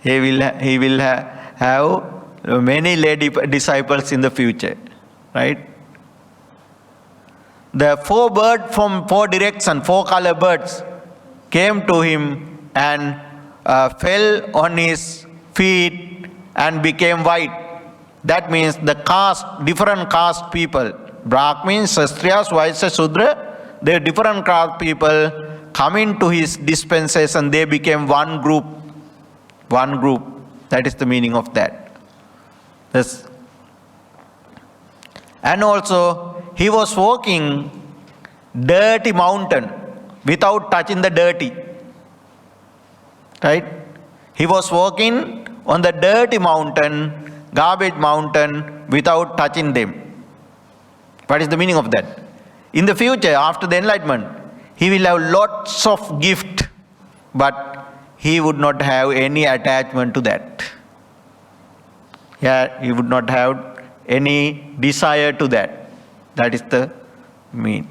Speaker 1: He will have many lay disciples in the future, right? The 4 birds from 4 directions, 4 color birds came to him and fell on his feet and became white. That means the caste, different caste people, Brahmins, Kshatriyas, Vaishyas, Shudra, they are different caste people coming to his dispensation. They became one group. One group. That is the meaning of that. Yes. And also, he was walking dirty mountain without touching the dirty. Right? He was walking on the dirty mountain, garbage mountain, without touching them. What is the meaning of that? In the future, after the enlightenment, he will have lots of gift, but he would not have any attachment to that. Yeah, he would not have any desire to that. That is the mean.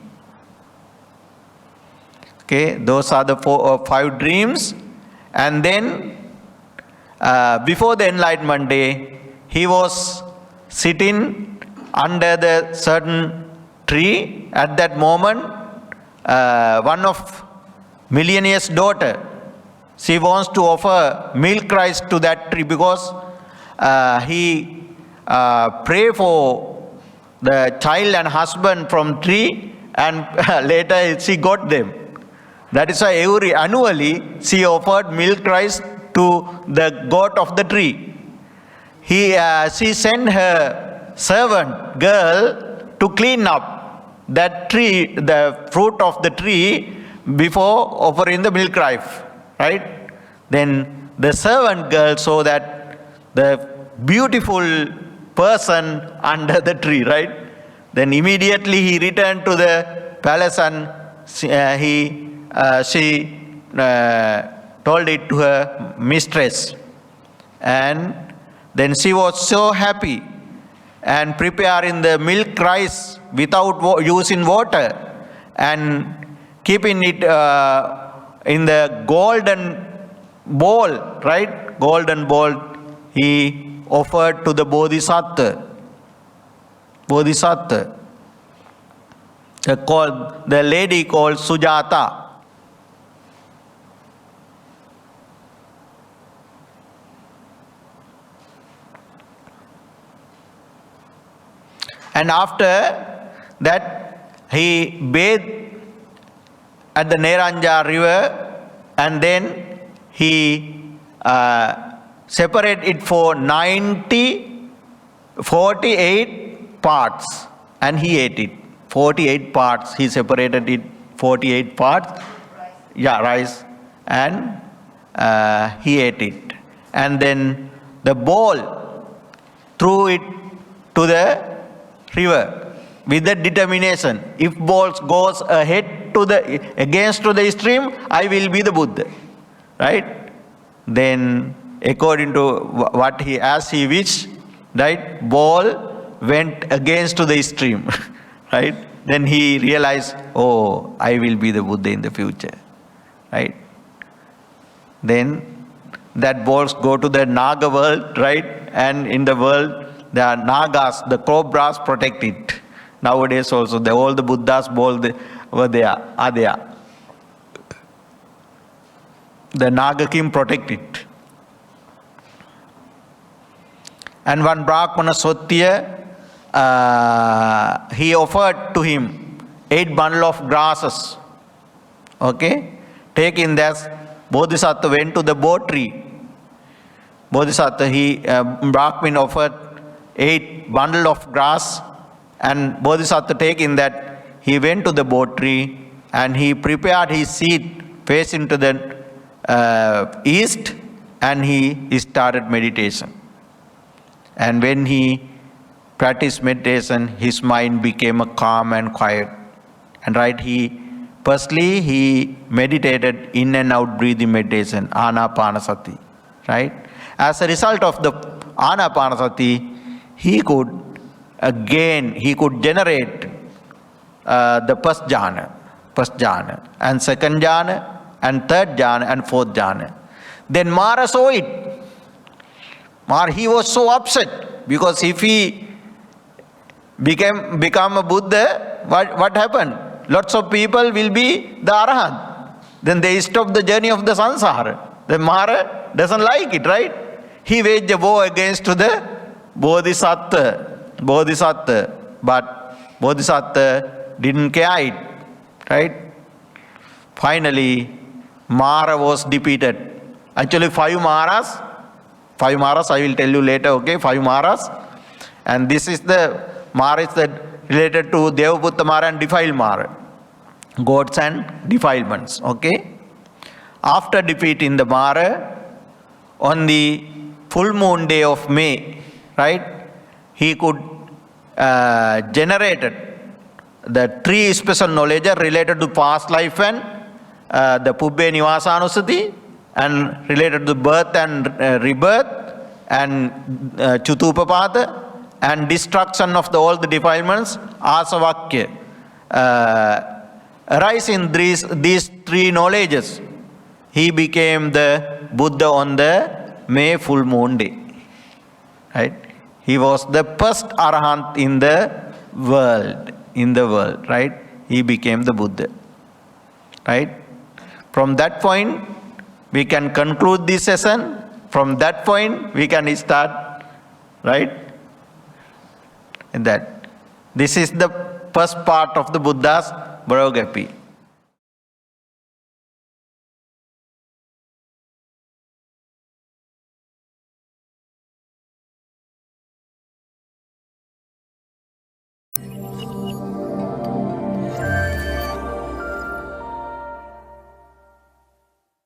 Speaker 1: Okay, those are the 4 or 5 dreams. And then, before the enlightenment day, he was sitting under the certain tree. At that moment, one of millionaire's daughter, she wants to offer milk rice to that tree because he pray for the child and husband from tree, and later she got them. That is why annually she offered milk rice to the god of the tree. She sent her servant girl to clean up that tree, the fruit of the tree, before offering the milk rice. Right? Then the servant girl saw that the beautiful person under the tree, right? Then immediately he returned to the palace and she told it to her mistress. And then she was so happy. and preparing the milk rice without using water and keeping it in the golden bowl, right? Golden bowl he offered to the Bodhisattva. The lady called Sujata. And after that, he bathed at the Neranja river, and then he separated it for 48 parts, and he ate it. 48 parts, he separated it, 48 parts. Rice. And he ate it. And then the bowl threw it to the river with the determination. If balls goes ahead against the stream, I will be the Buddha. Right? Then according to as he wished, right, ball went against the stream. Right? Then he realized, oh, I will be the Buddha in the future. Right? Then that balls go to the Naga world, right? And in the world, the Nagas, the cobras protect it. Nowadays also, all the Buddhas balls are there. The Naga king protect it. And one Brahmana Sotya, he offered to him 8 bundles of grasses. Okay? Taking that, Bodhisattva went to the bo tree. Bodhisattva, Brahmin offered 8 bundles of grass, and Bodhisattva taking that, he went to the bo tree and he prepared his seat facing to the east, and he started meditation. And when he practiced meditation, his mind became calm and quiet. And right, firstly he meditated in and out breathing meditation, Anapanasati. Right? As a result of the Anapanasati, he could generate the first jhana, and second jhana, and third jhana, and fourth jhana. Then Mara saw it. He was so upset, because if he become a Buddha, what happened? Lots of people will be the Arahant. Then they stop the journey of the samsara. Then Mara doesn't like it, right? He waged a war against the Bodhisattva, but Bodhisattva didn't care it, right? Finally, Mara was defeated. Actually, 5 Maras I will tell you later, okay? 5 Maras. And this is the Mara is related to Devabutta Mara and defiled Mara. Goats and defilements, okay? After defeating the Mara, on the full moon day of May, right, he could generated the 3 special knowledge related to past life and the Pubbe Nivasanusati, and related to birth and rebirth, and Chutupapada, and destruction of all the defilements, Asavakya. Arise in these 3 knowledges, he became the Buddha on the May full moon day. Right? He was the first Arahant in the world, right? He became the Buddha. Right? From that point, we can conclude this session. From that point, we can start, right? In that. This is the first part of the Buddha's biography.